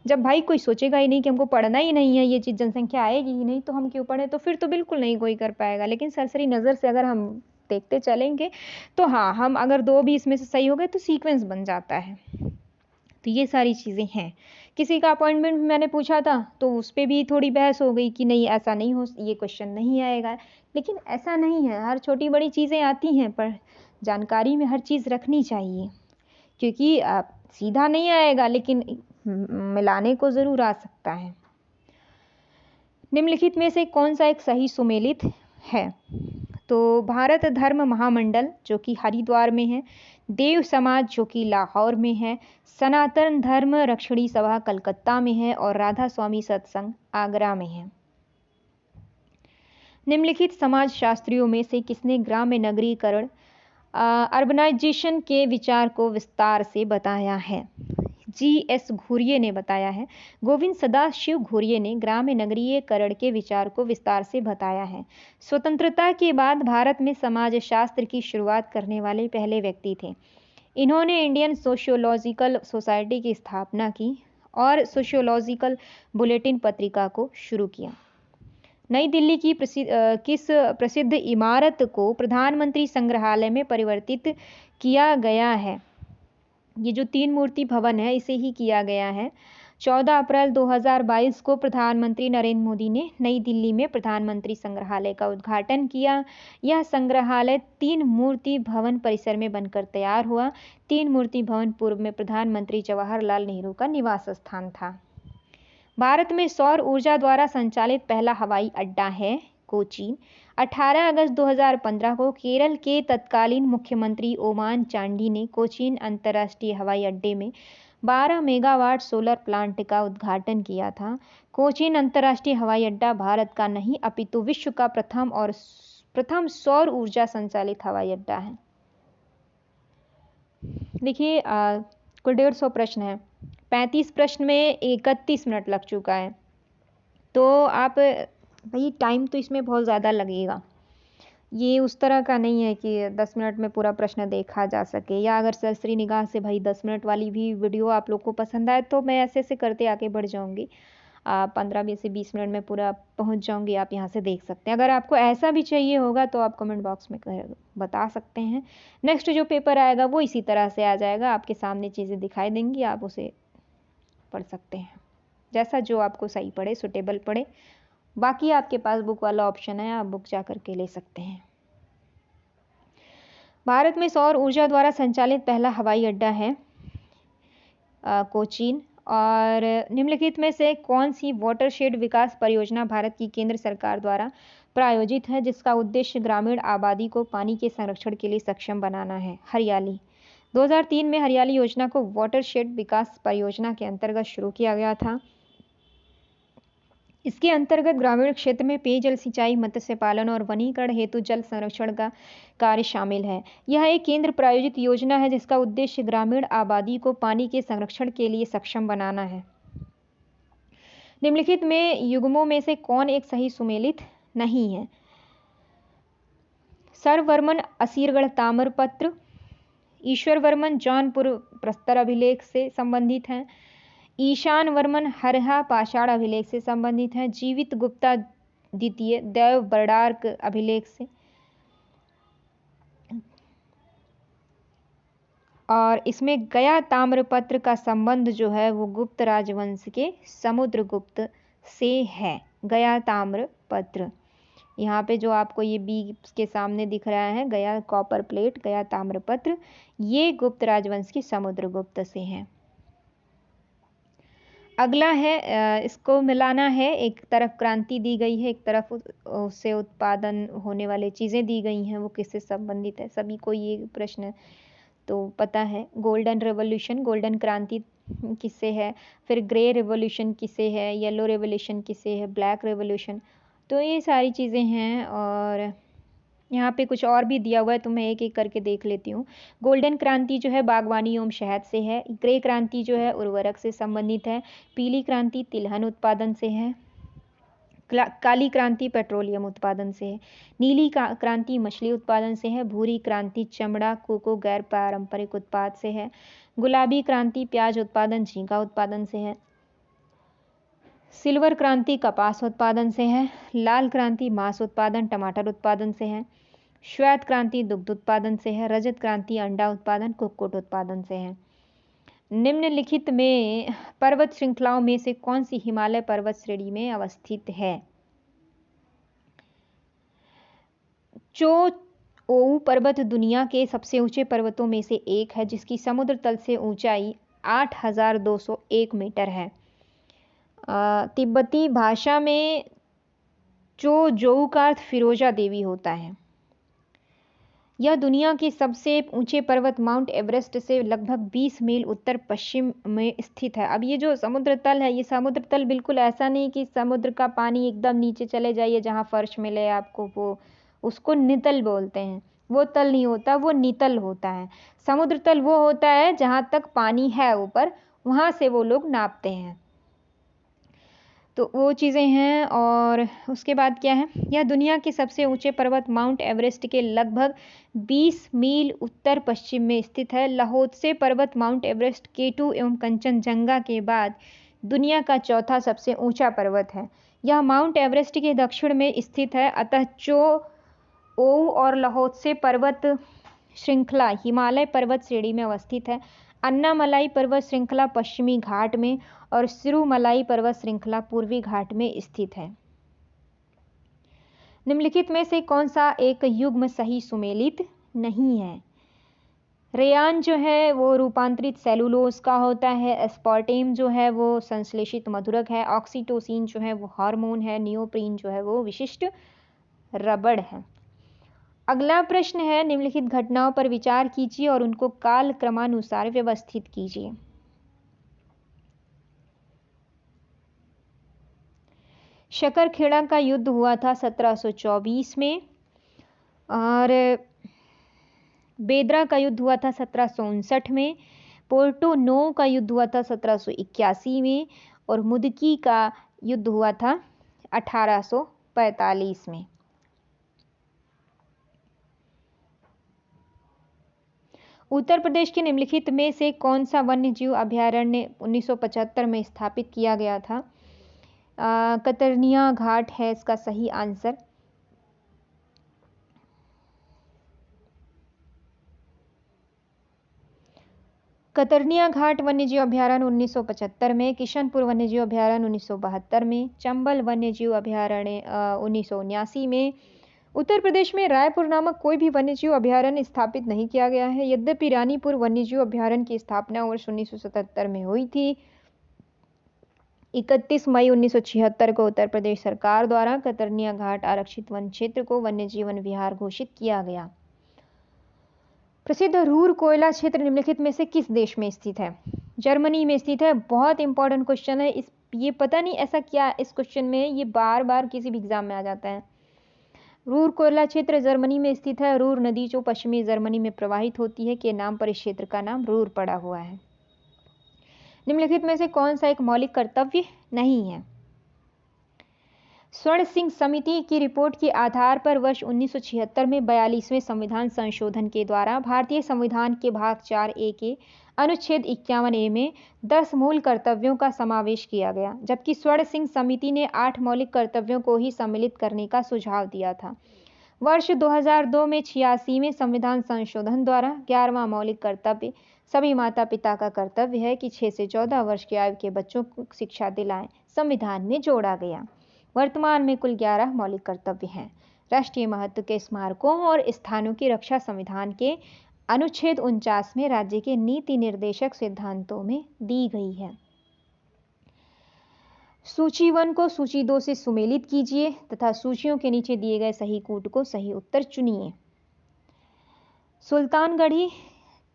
जब भाई कोई सोचेगा ही नहीं कि हमको पढ़ना ही नहीं है, ये चीज़ जनसंख्या आएगी ही नहीं तो हम क्यों पढ़ें, तो फिर तो बिल्कुल नहीं कोई कर पाएगा। लेकिन सरसरी नज़र से अगर हम देखते चलेंगे तो हाँ, हम अगर 2 भी इसमें से सही हो गए तो सीक्वेंस बन जाता है। तो ये सारी चीज़ें हैं। किसी का अपॉइंटमेंट मैंने पूछा था तो उस पर भी थोड़ी बहस हो गई कि नहीं ऐसा नहीं हो, ये क्वेश्चन नहीं आएगा, लेकिन ऐसा नहीं है, हर छोटी बड़ी चीज़ें आती हैं, पर जानकारी में हर चीज़ रखनी चाहिए, क्योंकि सीधा नहीं आएगा लेकिन मिलाने को ज़रूर आ सकता है। निम्नलिखित में से कौन सा एक सही सुमेलित है? तो भारत धर्म महामंडल जो कि हरिद्वार में है, देव समाज जो कि लाहौर में है, सनातन धर्म रक्षणी सभा कलकत्ता में है और राधा स्वामी सत्संग आगरा में है। निम्नलिखित समाज शास्त्रियों में से किसने ग्राम्य नगरीकरण अर्बनाइजेशन के विचार को विस्तार से बताया है? जी.एस. घुरिये ने बताया है। गोविंद सदाशिव घुरिये ने ग्राम्य नगरीकरण के विचार को विस्तार से बताया है। स्वतंत्रता के बाद भारत में समाजशास्त्र की शुरुआत करने वाले पहले व्यक्ति थे। इन्होंने इंडियन सोशियोलॉजिकल सोसाइटी की स्थापना की और सोशियोलॉजिकल बुलेटिन पत्रिका को शुरू किया। नई दिल्ली की किस प्रसिद्ध इमारत को प्रधानमंत्री संग्रहालय में परिवर्तित किया गया है? ये जो 3 मूर्ति भवन है इसे ही किया गया है। 14 अप्रैल 2022 को प्रधानमंत्री नरेंद्र मोदी ने नई दिल्ली में प्रधानमंत्री संग्रहालय का उद्घाटन किया। यह संग्रहालय 3 मूर्ति भवन परिसर में बनकर तैयार हुआ। 3 मूर्ति भवन पूर्व में प्रधानमंत्री जवाहरलाल नेहरू का निवास स्थान था। भारत में सौर ऊर्जा द्वारा संचालित पहला हवाई अड्डा है कोचीन। 18 अगस्त 2015 को केरल के तत्कालीन मुख्यमंत्री ओमान चांडी ने कोचीन अंतर्राष्ट्रीय हवाई अड्डे में 12 मेगावाट सोलर प्लांट का उद्घाटन किया था। कोचीन अंतर्राष्ट्रीय हवाई अड्डा भारत का नहीं अपितु विश्व का प्रथम सौर ऊर्जा संचालित हवाई अड्डा है। देखिए कुल 150 प्रश्न है। 35 प्रश्न में 31 मिनट लग चुका है, तो आप भाई टाइम तो इसमें बहुत ज़्यादा लगेगा। ये उस तरह का नहीं है कि 10 मिनट में पूरा प्रश्न देखा जा सके, या अगर सरसरी निगाह से भाई 10 मिनट वाली भी वीडियो आप लोग को पसंद आए तो मैं ऐसे ऐसे करते आगे बढ़ जाऊंगी। 15 से 20 मिनट में पूरा पहुंच जाऊंगी, आप यहाँ से देख सकते हैं। अगर आपको ऐसा भी चाहिए होगा तो आप कमेंट बॉक्स में बता सकते हैं। नेक्स्ट जो पेपर आएगा वो इसी तरह से आ जाएगा, आपके सामने चीज़ें दिखाई देंगी, आप उसे पढ़ सकते हैं जैसा जो आपको सही पड़े, सुटेबल पड़े। बाकी आपके पास बुक वाला ऑप्शन है, आप बुक जा करके ले सकते हैं। भारत में सौर ऊर्जा द्वारा संचालित पहला हवाई अड्डा है कोचीन। और निम्नलिखित में से कौन सी वाटरशेड विकास परियोजना भारत की केंद्र सरकार द्वारा प्रायोजित है जिसका उद्देश्य ग्रामीण आबादी को पानी के संरक्षण के लिए सक्षम बनाना है? हरियाली। 2003 में हरियाली योजना को वाटरशेड विकास परियोजना के अंतर्गत शुरू किया गया था। इसके अंतर्गत ग्रामीण क्षेत्र में पेयजल, सिंचाई, मत्स्य पालन और वनीकरण हेतु जल संरक्षण का कार्य शामिल है। यह एक केंद्र प्रायोजित योजना है जिसका उद्देश्य ग्रामीण आबादी को पानी के संरक्षण के लिए सक्षम बनाना है। निम्नलिखित में युग्मों में से कौन एक सही सुमेलित नहीं है? सर्ववर्मन असीरगढ़ ताम्रपत्र, ईश्वर वर्मन जौनपुर प्रस्तर अभिलेख से संबंधित हैं, ईशान वर्मन हरहा पाषाण अभिलेख से संबंधित हैं, जीवित गुप्ता द्वितीय देव बर्डार्क अभिलेख से, और इसमें गया ताम्रपत्र का संबंध जो है वो गुप्त राजवंश के समुद्रगुप्त से है। गया ताम्रपत्र, यहाँ पे जो आपको ये बी के सामने दिख रहा है गया कॉपर प्लेट, गया ताम्रपत्र, ये गुप्त राजवंश की समुद्रगुप्त से है। अगला है, इसको मिलाना है, एक तरफ क्रांति दी गई है, एक तरफ उससे उत्पादन होने वाली चीज़ें दी गई हैं, वो किससे संबंधित है? सभी को ये प्रश्न तो पता है। गोल्डन रेवोल्यूशन, गोल्डन क्रांति किससे है? फिर ग्रे रेवोल्यूशन किससे है? येलो रेवोल्यूशन किससे है? Black revolution. तो ये सारी चीज़ें हैं। और यहाँ पे कुछ और भी दिया हुआ है तो मैं एक एक करके देख लेती हूँ। गोल्डन क्रांति जो है बागवानी एवं शहद से है। ग्रे क्रांति जो है उर्वरक से संबंधित है। पीली क्रांति तिलहन उत्पादन से है। काली क्रांति पेट्रोलियम उत्पादन से है। नीली क्रांति मछली उत्पादन से है। भूरी क्रांति चमड़ा, कोको गैर पारंपरिक उत्पाद से है। गुलाबी क्रांति प्याज उत्पादन, झींगा उत्पादन से है। सिल्वर क्रांति कपास उत्पादन से है। लाल क्रांति मांस उत्पादन, टमाटर उत्पादन से है। श्वेत क्रांति दुग्ध उत्पादन से है। रजत क्रांति अंडा उत्पादन, कुक्कुट उत्पादन से है। निम्नलिखित में पर्वत श्रृंखलाओं में से कौन सी हिमालय पर्वत श्रेणी में अवस्थित है? चोओऊ पर्वत दुनिया के सबसे ऊंचे पर्वतों में से एक है जिसकी समुद्र तल से ऊंचाई 8,201 मीटर है। तिब्बती भाषा में चोजोऊ का अर्थ फिरोजा देवी होता है। यह दुनिया के सबसे ऊंचे पर्वत माउंट एवरेस्ट से लगभग 20 मील उत्तर पश्चिम में स्थित है। अब ये जो समुद्र तल है, ये समुद्र तल बिल्कुल ऐसा नहीं कि समुद्र का पानी एकदम नीचे चले जाइए जहाँ फर्श मिले आपको, वो उसको नितल बोलते हैं। वो तल नहीं होता, वो नितल होता है। समुद्र तल वो होता है जहाँ तक पानी है ऊपर, वहाँ से वो लोग नापते हैं। तो वो चीज़ें हैं। और उसके बाद क्या है, यह दुनिया के सबसे ऊंचे पर्वत माउंट एवरेस्ट के लगभग 20 मील उत्तर पश्चिम में स्थित है। लाहोत्से पर्वत माउंट एवरेस्ट, K2 एवं कंचनजंगा के बाद दुनिया का चौथा सबसे ऊंचा पर्वत है। यह माउंट एवरेस्ट के दक्षिण में स्थित है, अतः चो ओऊ और लाहोत्से पर्वत श्रृंखला हिमालय पर्वत श्रेणी में अवस्थित है। अन्नामलाई पर्वत श्रृंखला पश्चिमी घाट में और सिरुमलाई पर्वत श्रृंखला पूर्वी घाट में स्थित है। निम्नलिखित में से कौन सा एक युग्म सही सुमेलित नहीं है? रेयान जो है वो रूपांतरित सेलुलोज का होता है। एस्पार्टेम जो है वो संश्लेषित मधुरक है। ऑक्सीटोसिन जो है वो हार्मोन है। नियोप्रीन जो है वो विशिष्ट रबड़ है। अगला प्रश्न है, निम्नलिखित घटनाओं पर विचार कीजिए और उनको काल क्रमानुसार व्यवस्थित कीजिए। शकरखेड़ा का युद्ध हुआ था 1724 में, और बेदरा का युद्ध हुआ था 1759 में। पोर्टो नो का युद्ध हुआ था 1781 में, और मुदकी का युद्ध हुआ था 1845 में। उत्तर प्रदेश के निम्नलिखित में से कौन सा वन्यजीव अभयारण्य 1975 में स्थापित किया गया था? कतरनिया घाट है इसका सही आंसर। कतरनिया घाट वन्यजीव अभयारण्य 1975 में, किशनपुर वन्यजीव अभयारण्य 1972 में, चंबल वन्यजीव अभयारण्य 1979 में। उत्तर प्रदेश में रायपुर नामक कोई भी वन्यजीव अभयारण्य स्थापित नहीं किया गया है, यद्यपि रानीपुर वन्यजीव अभयारण्य की स्थापना वर्ष 1977 में हुई थी। 31 मई 1976 को उत्तर प्रदेश सरकार द्वारा कतरनिया घाट आरक्षित वन क्षेत्र को वन्यजीवन विहार घोषित किया गया। प्रसिद्ध रूर कोयला क्षेत्र निम्नलिखित में से किस देश में स्थित है? जर्मनी में स्थित है। बहुत इंपॉर्टेंट क्वेश्चन है। ये पता नहीं ऐसा क्या इस क्वेश्चन में, ये बार बार किसी भी एग्जाम में आ जाता है। रूर कोयला क्षेत्र जर्मनी में स्थित है। रूर नदी जो पश्चिमी जर्मनी में प्रवाहित होती है के नाम पर इस क्षेत्र का नाम रूर पड़ा हुआ है। निम्नलिखित में से कौन सा एक मौलिक कर्तव्य नहीं है? स्वर्ण सिंह समिति की रिपोर्ट के आधार पर वर्ष 1976 में 42वें संविधान संशोधन के द्वारा भारतीय संविधान के भाग 4A के अनुच्छेद 51A में 10 मूल कर्तव्यों का समावेश किया गया, जबकि स्वर्ण सिंह समिति ने 8 मौलिक कर्तव्यों को ही सम्मिलित करने का सुझाव दिया था। वर्ष 2002 में 86वें संविधान संशोधन द्वारा 11वां मौलिक कर्तव्य सभी माता पिता का कर्तव्य है कि 6 से 14 वर्ष की आयु के बच्चों को शिक्षा दिलाएं, संविधान में जोड़ा गया। वर्तमान में कुल 11 मौलिक कर्तव्य हैं। राष्ट्रीय महत्व के स्मारकों और स्थानों की रक्षा संविधान के अनुच्छेद 49 में राज्य के नीति निर्देशक सिद्धांतों में दी गई है। सूची 1 को सूची 2 से सुमेलित कीजिए तथा सूचियों के नीचे दिए गए सही कूट को सही उत्तर चुनिए। सुल्तानगढ़ी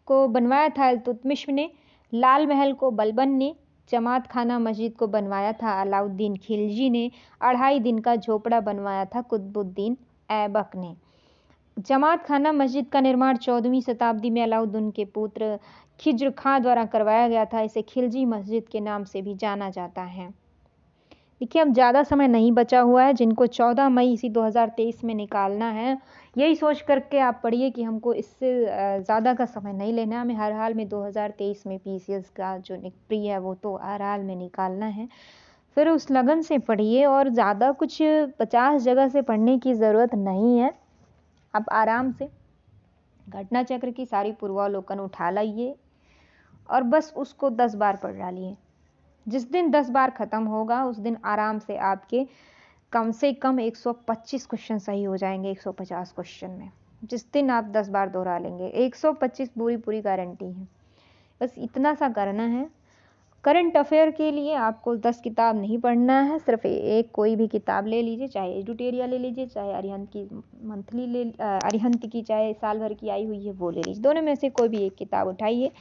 को बनवाया था इल्तुतमिश ने, लाल महल को बलबन ने, जमात खाना मस्जिद को बनवाया था अलाउद्दीन खिलजी ने, 2.5 दिन का झोपड़ा बनवाया था कुतुबुद्दीन ऐबक ने। जमात खाना मस्जिद का निर्माण 14वीं शताब्दी में अलाउद्दीन के पुत्र खिज्र खां द्वारा करवाया गया था। इसे खिलजी मस्जिद के नाम से भी जाना जाता है। देखिए अब ज़्यादा समय नहीं बचा हुआ है, जिनको 14 मई इसी 2023 में निकालना है, यही सोच करके आप पढ़िए कि हमको इससे ज़्यादा का समय नहीं लेना है। हमें हर हाल में 2023 में PCS का जो प्री है वो तो हर हाल में निकालना है। फिर उस लगन से पढ़िए और ज़्यादा कुछ 50 जगह से पढ़ने की ज़रूरत नहीं है। आप आराम से घटना चक्र की सारी पूर्वावलोकन उठा लाइए और बस उसको 10 बार पढ़ डालिए। जिस दिन 10 बार ख़त्म होगा उस दिन आराम से आपके कम से कम 125 क्वेश्चन सही हो जाएंगे 150 क्वेश्चन में। जिस दिन आप 10 बार दोहरा लेंगे 125 पूरी गारंटी है। बस इतना सा करना है करंट अफेयर के लिए आपको 10 किताब नहीं पढ़ना है, सिर्फ एक कोई भी किताब ले लीजिए, चाहे एडुटेरिया ले लीजिए, चाहे अरिहंत की मंथली अरिहंत की चाहे साल भर की आई हुई है वो ले लीजिए। दोनों में से कोई भी एक किताब उठाइए,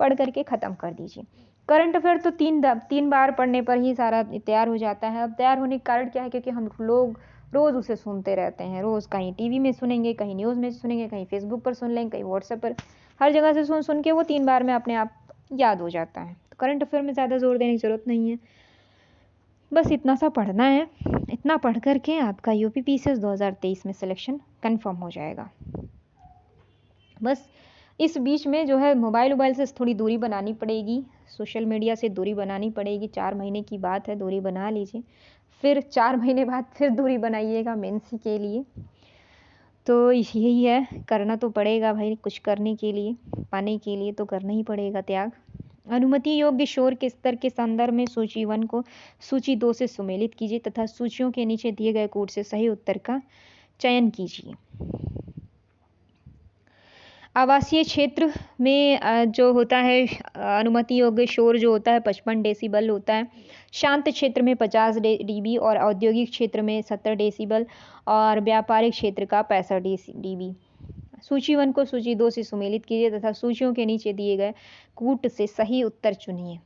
पढ़ करके ख़त्म कर दीजिए। करंट अफेयर तो तीन बार पढ़ने पर ही सारा तैयार हो जाता है। अब तैयार होने का कारण क्या है, क्योंकि हम लोग रोज़ उसे सुनते रहते हैं, रोज़ कहीं टीवी में सुनेंगे, कहीं न्यूज़ में सुनेंगे, कहीं फेसबुक पर सुन लेंगे, कहीं व्हाट्सएप पर, हर जगह से सुन सुन के वो 3 बार में अपने आप याद हो जाता है। तो करंट अफेयर में ज़्यादा जोर देने की ज़रूरत नहीं है, बस इतना सा पढ़ना है। इतना पढ़ करके आपका यूपी पीसीएस 2023 में सिलेक्शन कंफर्म हो जाएगा। बस इस बीच में जो है मोबाइल से थोड़ी दूरी बनानी पड़ेगी, सोशल मीडिया से दूरी बनानी पड़ेगी। 4 महीने की बात है, दूरी बना लीजिए, फिर 4 महीने बाद फिर दूरी बनाइएगा मेंस के लिए। तो यही है, करना तो पड़ेगा भाई, कुछ करने के लिए, पाने के लिए तो करना ही पड़ेगा त्याग। अनुमति योग्य शोर के स्तर के संदर्भ में सूची 1 को सूची 2 से सुमेलित कीजिए तथा सूचियों के नीचे दिए गए कोड से सही उत्तर का चयन कीजिए। आवासीय क्षेत्र में जो होता है अनुमति योग्य शोर जो होता है 55 डेसिबल होता है। शांत क्षेत्र में 50 डीबी और औद्योगिक क्षेत्र में 70 डेसिबल और व्यापारिक क्षेत्र का 65 डीबी। सूची 1 को सूची 2 से सुमेलित कीजिए तथा सूचियों के नीचे दिए गए कूट से सही उत्तर चुनिए।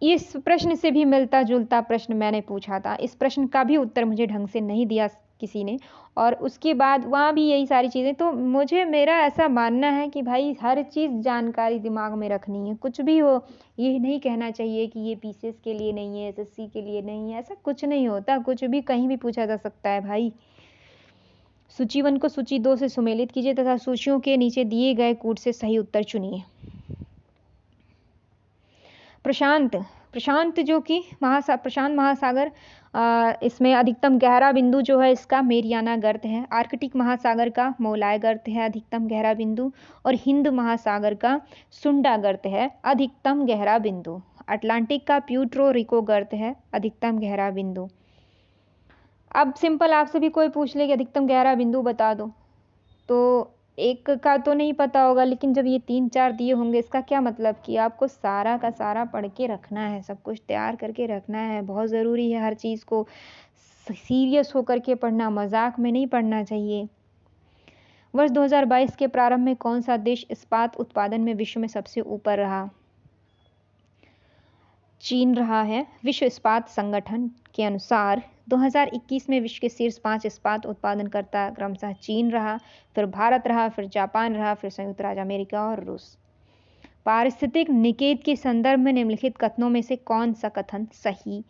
इस प्रश्न से भी मिलता जुलता प्रश्न मैंने पूछा था, इस प्रश्न का भी उत्तर मुझे ढंग से नहीं दिया किसी ने, और उसके बाद वहाँ भी यही सारी चीज़ें। तो मेरा ऐसा मानना है कि भाई हर चीज़ जानकारी दिमाग में रखनी है, कुछ भी हो ये नहीं कहना चाहिए कि ये पीसीएस के लिए नहीं है, एसएससी के लिए नहीं है, ऐसा कुछ नहीं होता, कुछ भी कहीं भी पूछा जा सकता है भाई। सूची 1 को सूची 2 से सुमेलित कीजिए तथा सूचियों के नीचे दिए गए कूट से सही उत्तर चुनिए। प्रशांत जो कि प्रशांत महासागर, इसमें अधिकतम गहरा बिंदु जो है इसका मेरियाना गर्त है। आर्कटिक महासागर का मोलाय गर्त है अधिकतम गहरा बिंदु, और हिंद महासागर का सुंडा गर्त है अधिकतम गहरा बिंदु। अटलांटिक का प्यूर्टो रिको गर्त है अधिकतम गहरा बिंदु। अब सिंपल आपसे भी कोई पूछ ले कि अधिकतम गहरा बिंदु बता दो, तो एक का तो नहीं पता होगा, लेकिन जब ये 3-4 दिए होंगे इसका क्या मतलब कि आपको सारा का सारा पढ़ के रखना है, सब कुछ तैयार करके रखना है। बहुत ज़रूरी है हर चीज़ को सीरियस होकर के पढ़ना, मजाक में नहीं पढ़ना चाहिए। वर्ष 2022 के प्रारंभ में कौन सा देश इस्पात उत्पादन में विश्व में सबसे ऊपर रहा? चीन रहा है। विश्व इस्पात संगठन के अनुसार 2021 में विश्व के शीर्ष 5 इस्पात उत्पादनकर्ता क्रमशः चीन रहा, फिर भारत रहा, फिर जापान रहा, फिर संयुक्त राज्य अमेरिका और रूस। पारिस्थितिक निकेत के संदर्भ में निम्नलिखित कथनों में से कौन सा कथन सही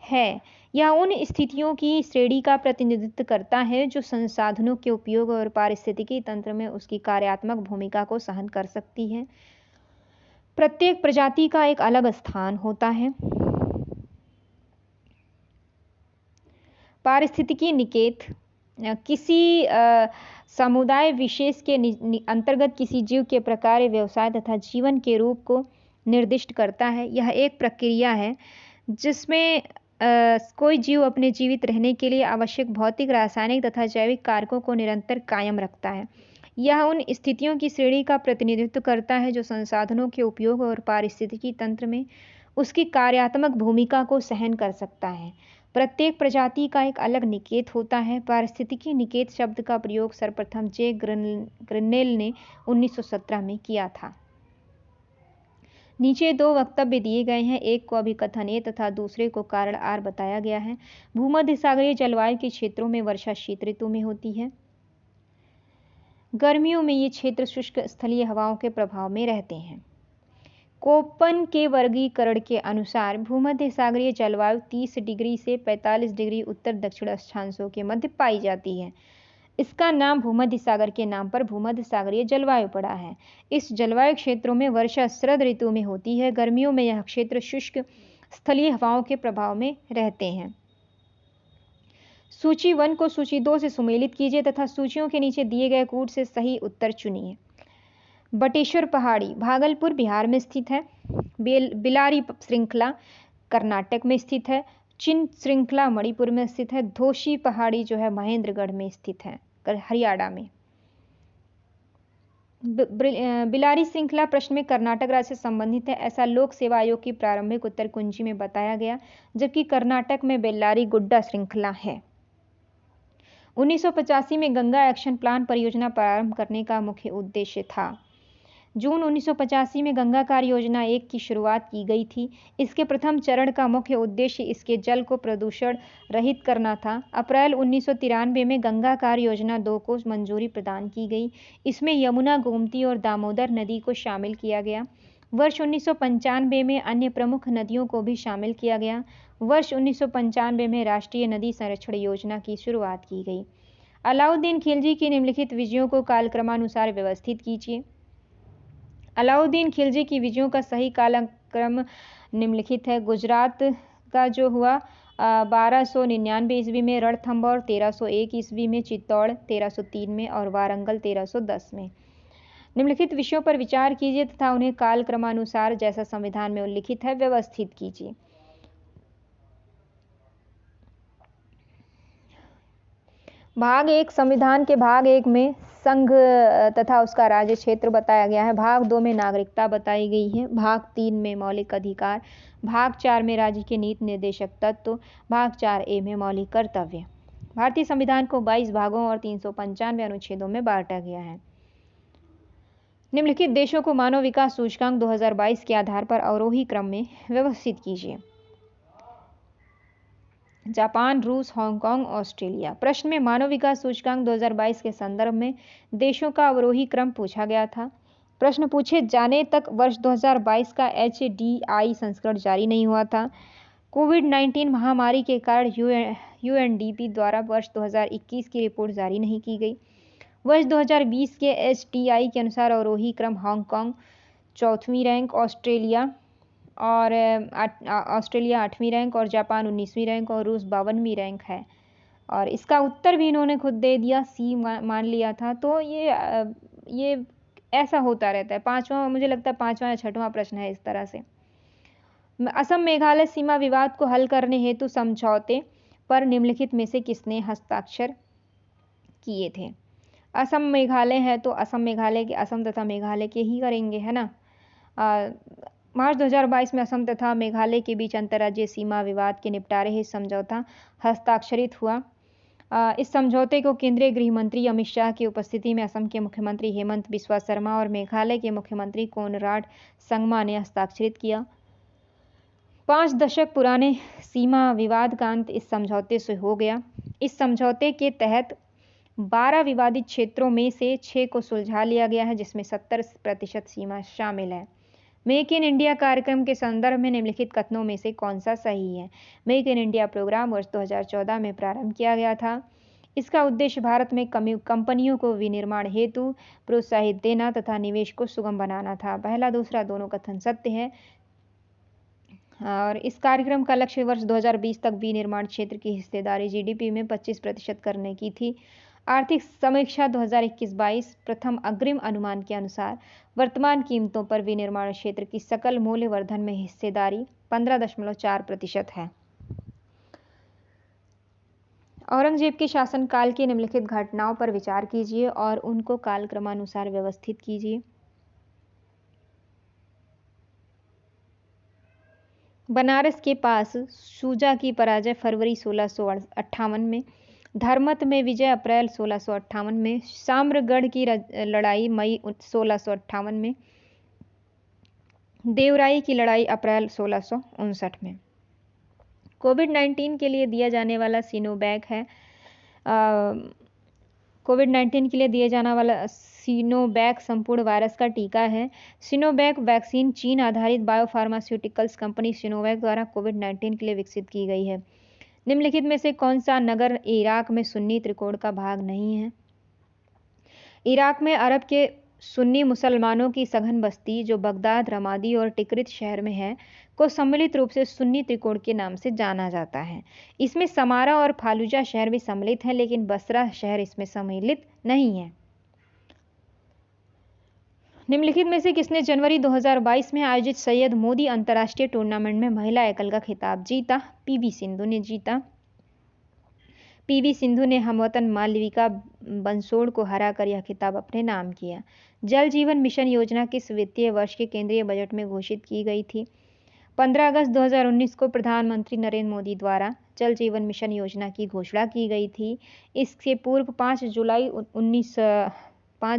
है? यह उन स्थितियों की श्रेणी का प्रतिनिधित्व करता है जो संसाधनों के उपयोग और पारिस्थितिकी तंत्र में उसकी कार्यात्मक भूमिका को सहन कर सकती है। प्रत्येक प्रजाति का एक अलग स्थान होता है। पारिस्थितिकी निकेत किसी समुदाय विशेष के अंतर्गत किसी जीव के प्रकार, व्यवसाय तथा जीवन के रूप को निर्दिष्ट करता है। यह एक प्रक्रिया है जिसमें कोई जीव अपने जीवित रहने के लिए आवश्यक भौतिक, रासायनिक तथा जैविक कारकों को निरंतर कायम रखता है। यह उन स्थितियों की श्रेणी का प्रतिनिधित्व करता है जो संसाधनों के उपयोग और पारिस्थितिकी तंत्र में उसकी कार्यात्मक भूमिका को सहन कर सकता है। प्रत्येक प्रजाति का एक अलग निकेत होता है। पारिस्थितिकी निकेत शब्द का प्रयोग सर्वप्रथम जे ग्रिनेल ने 1917 में किया था। नीचे 2 वक्तव्य दिए गए हैं, एक को अभिकथन ए तथा दूसरे को कारण आर बताया गया है। भूमध्य सागरीय जलवायु के क्षेत्रों में वर्षा शीत ऋतु में होती है। गर्मियों में ये क्षेत्र शुष्क स्थलीय हवाओं के प्रभाव में रहते हैं। कोपन के वर्गीकरण के अनुसार भूमध्य सागरीय जलवायु 30 डिग्री से 45 डिग्री उत्तर दक्षिण अक्षांशों के मध्य पाई जाती है। इसका नाम भूमध्य सागर के नाम पर भूमध्य सागरीय जलवायु पड़ा है। इस जलवायु क्षेत्रों में वर्षा शरद ऋतु में होती है। गर्मियों में यह क्षेत्र शुष्क स्थलीय हवाओं के प्रभाव में रहते हैं। सूची 1 को सूची 2 से सुमेलित कीजिए तथा सूचियों के नीचे दिए गए कूट से सही उत्तर चुनिए। बटेश्वर पहाड़ी भागलपुर बिहार में स्थित है। बिलारी श्रृंखला कर्नाटक में स्थित है। चिन श्रृंखला मणिपुर में स्थित है। धोशी पहाड़ी जो है महेंद्रगढ़ में स्थित है, हरियाणा में। बिलारी श्रृंखला प्रश्न में कर्नाटक राज्य से संबंधित है, ऐसा लोक सेवा आयोग की प्रारंभिक उत्तर कुंजी में बताया गया, जबकि कर्नाटक में बेल्लारी गुड्डा श्रृंखला है। 1985 में गंगा एक्शन प्लान परियोजना प्रारंभ करने का मुख्य उद्देश्य था। जून 1985 में गंगा कार्य योजना 1 की शुरुआत की गई थी। इसके प्रथम चरण का मुख्य उद्देश्य इसके जल को प्रदूषण रहित करना था। अप्रैल 1993 में गंगा कार्य योजना 2 को मंजूरी प्रदान की गई। इसमें यमुना, गोमती और दामोदर नदी को शामिल किया गया। वर्ष 1995 में अन्य प्रमुख नदियों को भी शामिल किया गया। वर्ष 1995 में राष्ट्रीय नदी संरक्षण योजना की शुरुआत की गई। अलाउद्दीन खिलजी की निम्नलिखित विजयों को कालक्रमानुसार व्यवस्थित कीजिए। अलाउद्दीन खिलजी की विजयों का सही कालक्रम निम्नलिखित है। गुजरात का जो हुआ 1299 ईस्वी में, रणथंभौर 1301 ईस्वी में, चित्तौड़ 1303 में और वारंगल 1310 में। निम्नलिखित विषयों पर विचार कीजिए तथा उन्हें कालक्रमानुसार जैसा संविधान में उल्लिखित है व्यवस्थित कीजिए। भाग 1 संविधान के भाग 1 में संघ तथा उसका राज्य क्षेत्र बताया गया है। भाग 2 में नागरिकता बताई गई है। भाग 3 में मौलिक अधिकार। भाग 4 में राज्य के नीति निर्देशक तत्व। भाग 4A में मौलिक कर्तव्य। भारतीय संविधान को 22 भागों और 395 अनुच्छेदों में बांटा गया है। निम्नलिखित देशों को मानव विकास सूचकांक 2022 के आधार पर अवरोही क्रम में व्यवस्थित कीजिए। जापान, रूस, हांगकांग, ऑस्ट्रेलिया। प्रश्न में मानव विकास सूचकांक 2022 के संदर्भ में देशों का अवरोही क्रम पूछा गया था। प्रश्न पूछे जाने तक वर्ष 2022 का HDI संस्करण जारी नहीं हुआ था। कोविड-19 महामारी के कारण UNDP द्वारा वर्ष 2021 की रिपोर्ट जारी नहीं की गई। वर्ष 2020 के HDI के अनुसार अवरोही क्रम हांगकांग 4वीं रैंक, ऑस्ट्रेलिया 8वीं रैंक और जापान 19वीं रैंक और रूस 52वीं रैंक है। और इसका उत्तर भी इन्होंने खुद दे दिया, सी मान लिया था। तो ये ऐसा होता रहता है। पांचवा, मुझे लगता है 5वां या 6वां प्रश्न है इस तरह से। असम मेघालय सीमा विवाद को हल करने हेतु समझौते पर निम्नलिखित में से किसने हस्ताक्षर किए थे। असम मेघालय है तो असम तथा मेघालय के ही करेंगे, है ना। मार्च 2022 में असम तथा मेघालय के बीच अंतर्राज्यीय सीमा विवाद के निपटारे हेतु समझौता हस्ताक्षरित हुआ। इस समझौते को केंद्रीय गृह मंत्री अमित शाह की उपस्थिति में असम के मुख्यमंत्री हेमंत बिस्वा शर्मा और मेघालय के मुख्यमंत्री कोनराड संगमा ने हस्ताक्षरित किया। 5 दशक पुराने सीमा विवाद का अंत इस समझौते से हो गया। इस समझौते के तहत 12 विवादित क्षेत्रों में से 6 को सुलझा लिया गया है, जिसमें 70% सीमा शामिल है। मेक इन इंडिया कार्यक्रम के संदर्भ में निम्नलिखित कथनों में से कौन सा सही है। मेक इन इंडिया प्रोग्राम वर्ष 2014 में प्रारंभ किया गया था। इसका उद्देश्य भारत में कंपनियों को विनिर्माण हेतु प्रोत्साहित देना तथा निवेश को सुगम बनाना था। पहला दूसरा दोनों कथन सत्य है। और इस कार्यक्रम का लक्ष्य वर्ष 2020 तक विनिर्माण क्षेत्र की हिस्सेदारी GDP में 25% करने की थी। आर्थिक समीक्षा 2021-22 प्रथम अग्रिम अनुमान के अनुसार वर्तमान कीमतों पर विनिर्माण क्षेत्र की सकल मूल्य वर्धन में हिस्सेदारी 15.4% है। औरंगजेब के शासनकाल की निम्नलिखित घटनाओं पर विचार कीजिए और उनको कालक्रमानुसार व्यवस्थित कीजिए। बनारस के पास शुजा की पराजय फरवरी 1658 में, धर्मत में विजय अप्रैल 1658 में, साम्रगढ़ की लड़ाई मई 1658 में, देवराई की लड़ाई अप्रैल 1659 में। कोविड-19 के लिए दिया जाने वाला सिनोवैक है। कोविड-19 के लिए दिया जाने वाला सिनोवैक संपूर्ण वायरस का टीका है। सिनोवैक वैक्सीन चीन आधारित बायोफार्मास्यूटिकल्स कंपनी सिनोवैक द्वारा कोविड-19 के लिए विकसित की गई है। निम्नलिखित में से कौन सा नगर इराक में सुन्नी त्रिकोण का भाग नहीं है। इराक में अरब के सुन्नी मुसलमानों की सघन बस्ती जो बगदाद, रमादी और टिकरित शहर में है को सम्मिलित रूप से सुन्नी त्रिकोण के नाम से जाना जाता है। इसमें समारा और फालुजा शहर भी सम्मिलित हैं, लेकिन बसरा शहर इसमें सम्मिलित नहीं है। निम्नलिखित में से किसने जनवरी 2022 में आयोजित सैयद मोदी अंतर्राष्ट्रीय टूर्नामेंट में महिला एकल का खिताब जीता। पीवी सिंधु ने जीता। पीवी सिंधु ने हमवतन मालविका बंसोड़ को हराकर यह खिताब अपने नाम किया। जल जीवन मिशन योजना किस वित्तीय वर्ष के केंद्रीय बजट में घोषित की गई थी? 15 अगस्त 2019 को प्रधानमंत्री नरेंद्र मोदी द्वारा जल जीवन मिशन योजना की घोषणा की गई थी। इससे पूर्व 5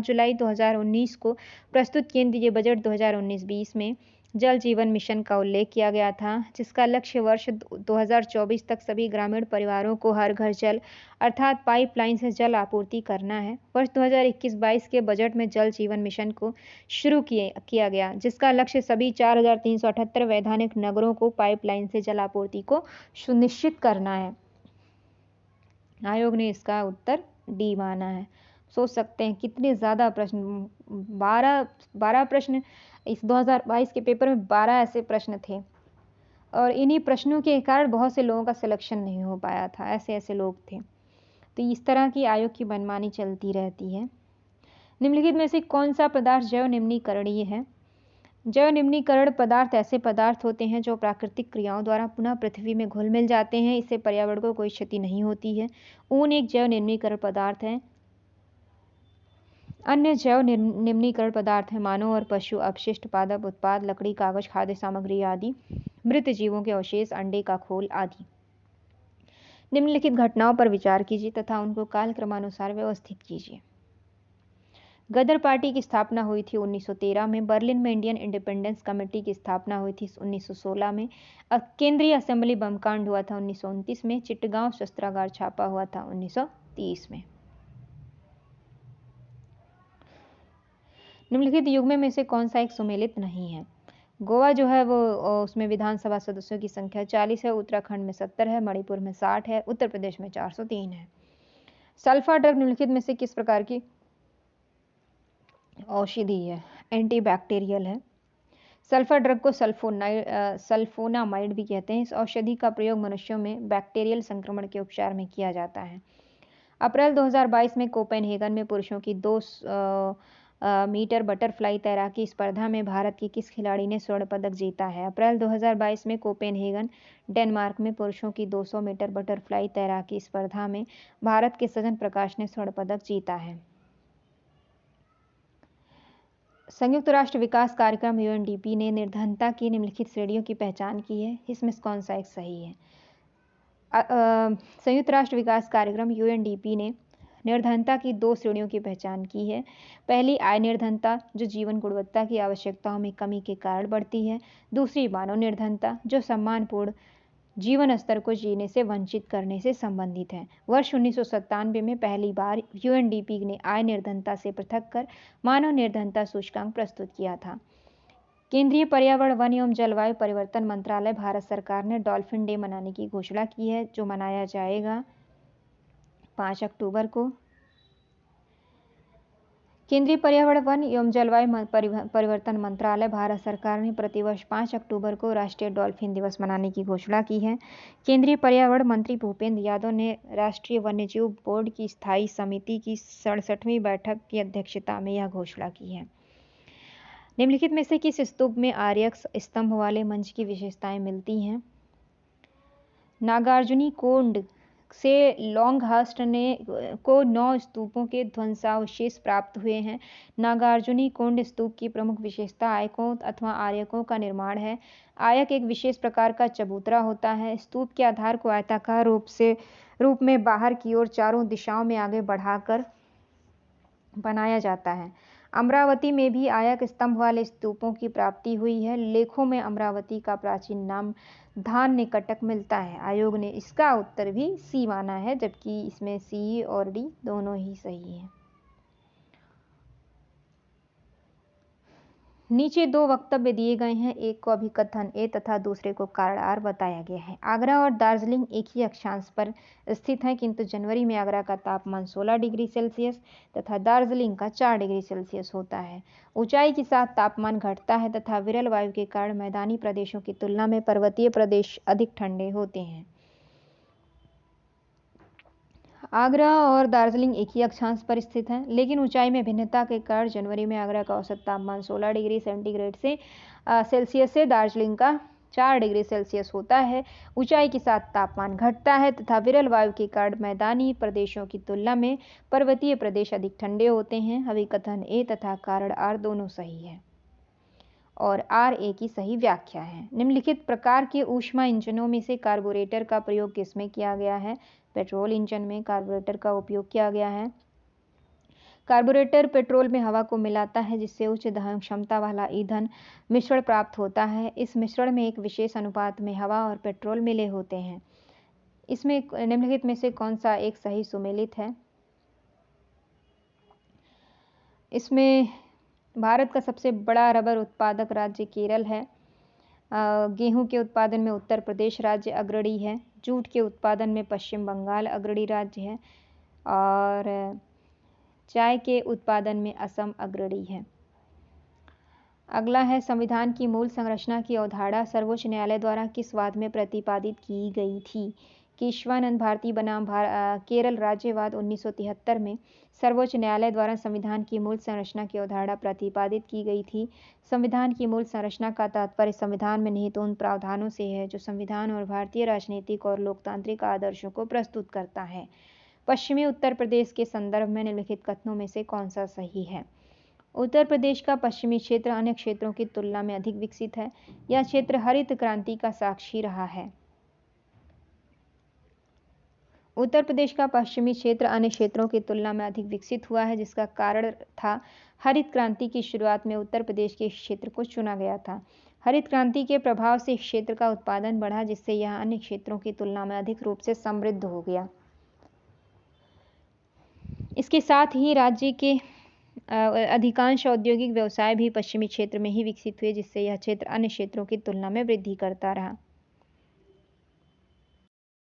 जुलाई 2019 को प्रस्तुत केंद्रीय बजट 2019-20 में जल जीवन मिशन का उल्लेख किया गया था, जिसका लक्ष्य वर्ष 2024 तक सभी ग्रामीण परिवारों को हर घर जल अर्थात पाइपलाइन से जल आपूर्ति करना है। वर्ष 2021-22 के बजट में जल जीवन मिशन को शुरू किया गया, जिसका लक्ष्य सभी 4,378 वैधानिक नगरों को पाइपलाइन से जल आपूर्ति को सुनिश्चित करना है। आयोग ने इसका उत्तर डी माना है। सोच सकते हैं कितने ज़्यादा प्रश्न, 12 प्रश्न इस 2022 के पेपर में 12 ऐसे प्रश्न थे और इन्हीं प्रश्नों के कारण बहुत से लोगों का सिलेक्शन नहीं हो पाया था। ऐसे लोग थे। तो इस तरह की आयोग की मनमानी चलती रहती है। निम्नलिखित में से कौन सा पदार्थ जैव निम्नीकरणीय है? जैव निम्नीकरण पदार्थ ऐसे पदार्थ होते हैं जो प्राकृतिक क्रियाओं द्वारा पुनः पृथ्वी में घुल मिल जाते हैं। इससे पर्यावरण को कोई क्षति नहीं होती है। ऊन एक जैव निम्नीकरण पदार्थ है। अन्य जैव निम्नीकरण पदार्थ हैं मानव और पशु अपशिष्ट, पादप उत्पाद, लकड़ी, कागज, खाद्य सामग्री आदि, मृत जीवों के अवशेष, अंडे का खोल आदि। निम्नलिखित घटनाओं पर विचार कीजिए तथा उनको कालक्रमानुसार व्यवस्थित कीजिए। गदर पार्टी की स्थापना हुई थी 1913 में। बर्लिन में इंडियन इंडिपेंडेंस कमेटी की स्थापना हुई थी 1916 में। केंद्रीय असेंबली बम कांड हुआ था 1929 में। चिट्टगांव शस्त्रागार छापा हुआ था 1930 में। निम्नलिखित युग्म में से कौन सा एक सुमेलित नहीं है? गोवा जो है वो उसमें विधानसभा सदस्यों की संख्या 40 है, उत्तराखंड में 70 है, मणिपुर में 60 है, उत्तर प्रदेश में 403 है। सल्फा ड्रग निम्नलिखित में से किस प्रकार की औषधि है? एंटीबैक्टीरियल है। सल्फर ड्रग को सल्फोनामाइड भी कहते हैं। इस औषधि का प्रयोग मनुष्यों में बैक्टीरियल संक्रमण के उपचार में किया जाता है। अप्रैल 2022 में कोपेनहेगन में पुरुषों की 200 मीटर बटरफ्लाई तैराकी स्पर्धा में भारत की किस खिलाड़ी ने स्वर्ण पदक जीता है? अप्रैल 2022 में कोपेनहेगन डेनमार्क में पुरुषों की 200 मीटर बटरफ्लाई तैराकी स्पर्धा में भारत के सजन प्रकाश ने स्वर्ण पदक जीता है। संयुक्त राष्ट्र विकास कार्यक्रम यूएनडीपी ने निर्धनता की निम्नलिखित श्रेणियों की पहचान की है। इसमें कौन सा एक सही है? संयुक्त राष्ट्र विकास कार्यक्रम यूएनडीपी ने निर्धनता की 2 श्रेणियों की पहचान की है। पहली आय निर्धनता, जो जीवन गुणवत्ता की आवश्यकताओं में कमी के कारण बढ़ती है। दूसरी मानव निर्धनता, जो सम्मानपूर्ण जीवन स्तर को जीने से वंचित करने से संबंधित है। वर्ष 1997 में पहली बार यूएनडीपी ने आय निर्धनता से पृथक कर मानव निर्धनता सूचकांक प्रस्तुत किया था। केंद्रीय पर्यावरण, वन एवं जलवायु परिवर्तन मंत्रालय भारत सरकार ने डॉल्फिन डे मनाने की घोषणा की है, जो मनाया जाएगा 5 अक्टूबर को। केंद्रीय पर्यावरण, वन एवं जलवायु परिवर्तन मंत्रालय भारत सरकार ने प्रतिवर्ष 5 अक्टूबर को राष्ट्रीय डॉल्फिन दिवस मनाने की घोषणा की है। केंद्रीय पर्यावरण मंत्री भूपेंद्र यादव ने राष्ट्रीय वन्यजीव बोर्ड की स्थायी समिति की 67वीं बैठक की अध्यक्षता में यह घोषणा की है। निम्नलिखित में से किस स्तूप में आर्यक्स स्तंभ वाले मंच की विशेषताएं मिलती हैं? नागार्जुनी कोंड से लॉन्गहर्स्ट को 9 स्तूपों के ध्वंसावशेष प्राप्त हुए हैं। नागार्जुनी कोंड स्तूप की प्रमुख विशेषता आयकों अथवा आर्यकों का निर्माण है। आयक एक विशेष प्रकार का चबूतरा होता है। स्तूप के आधार को आयताकार रूप में बाहर की ओर चारों दिशाओं में आगे बढ़ाकर बनाया जाता है। अमरावती में भी आयक स्तंभ वाले स्तूपों की प्राप्ति हुई है। लेखों में अमरावती का प्राचीन नाम धान्यकटक मिलता है। आयोग ने इसका उत्तर भी सी माना है, जबकि इसमें सी और डी दोनों ही सही हैं। नीचे 2 वक्तव्य दिए गए हैं, एक को अभिकथन ए तथा दूसरे को कारण आर बताया गया है। आगरा और दार्जिलिंग एक ही अक्षांश पर स्थित हैं, किंतु जनवरी में आगरा का तापमान 16 डिग्री सेल्सियस तथा दार्जिलिंग का 4 डिग्री सेल्सियस होता है। ऊंचाई के साथ तापमान घटता है तथा विरल वायु के कारण मैदानी प्रदेशों की तुलना में पर्वतीय प्रदेश अधिक ठंडे होते हैं। आगरा और दार्जिलिंग एक ही अक्षांश पर स्थित हैं, लेकिन ऊंचाई में भिन्नता के कारण जनवरी में आगरा का औसत तापमान 16 डिग्री सेल्सियस से दार्जिलिंग का 4 डिग्री सेल्सियस होता है। ऊंचाई के साथ तापमान घटता है तथा विरल वायु के कारण मैदानी प्रदेशों की तुलना में पर्वतीय प्रदेश अधिक ठंडे होते हैं। अभिकथन ए तथा कारण आर दोनों सही है और आर ए की सही व्याख्या है। निम्नलिखित प्रकार के ऊष्मा इंजनों में से कार्बोरेटर का प्रयोग किसमें किया गया है? पेट्रोल इंजन में कार्बोरेटर का उपयोग किया गया है। कार्बोरेटर पेट्रोल में हवा को मिलाता है जिससे उच्च दहन क्षमता वाला ईंधन मिश्रण प्राप्त होता है। इस मिश्रण में एक विशेष अनुपात में हवा और पेट्रोल मिले होते हैं। इसमें निम्नलिखित में से कौन सा एक सही सुमेलित है? इसमें भारत का सबसे बड़ा रबर उत्पादक राज्य केरल है। गेहूं के उत्पादन में उत्तर प्रदेश राज्य अग्रणी है। जूट के उत्पादन में पश्चिम बंगाल अग्रणी राज्य है और चाय के उत्पादन में असम अग्रणी है। अगला है संविधान की मूल संरचना की अवधारणा सर्वोच्च न्यायालय द्वारा किस वाद में प्रतिपादित की गई थी? केशवानंद भारती बनाम केरल राज्यवाद 1973 में सर्वोच्च न्यायालय द्वारा संविधान की मूल संरचना की अवधारणा प्रतिपादित की गई थी। संविधान की मूल संरचना का तात्पर्य संविधान में निहित उन प्रावधानों से है जो संविधान और भारतीय राजनीतिक और लोकतांत्रिक आदर्शों को प्रस्तुत करता है। पश्चिमी उत्तर प्रदेश के संदर्भ में निम्नलिखित कथनों में से कौन सा सही है? उत्तर प्रदेश का पश्चिमी क्षेत्र अन्य क्षेत्रों की तुलना में अधिक विकसित है। यह क्षेत्र हरित क्रांति का साक्षी रहा है। उत्तर प्रदेश का पश्चिमी क्षेत्र अन्य क्षेत्रों की तुलना में अधिक विकसित हुआ है जिसका कारण था हरित क्रांति की शुरुआत में उत्तर प्रदेश के क्षेत्र को चुना गया था। हरित क्रांति के प्रभाव से इस क्षेत्र का उत्पादन बढ़ा जिससे यह अन्य क्षेत्रों की तुलना में अधिक रूप से समृद्ध हो गया। इसके साथ ही राज्य के अधिकांश औद्योगिक व्यवसाय भी पश्चिमी क्षेत्र में ही विकसित हुए जिससे यह क्षेत्र अन्य क्षेत्रों की तुलना में वृद्धि करता रहा।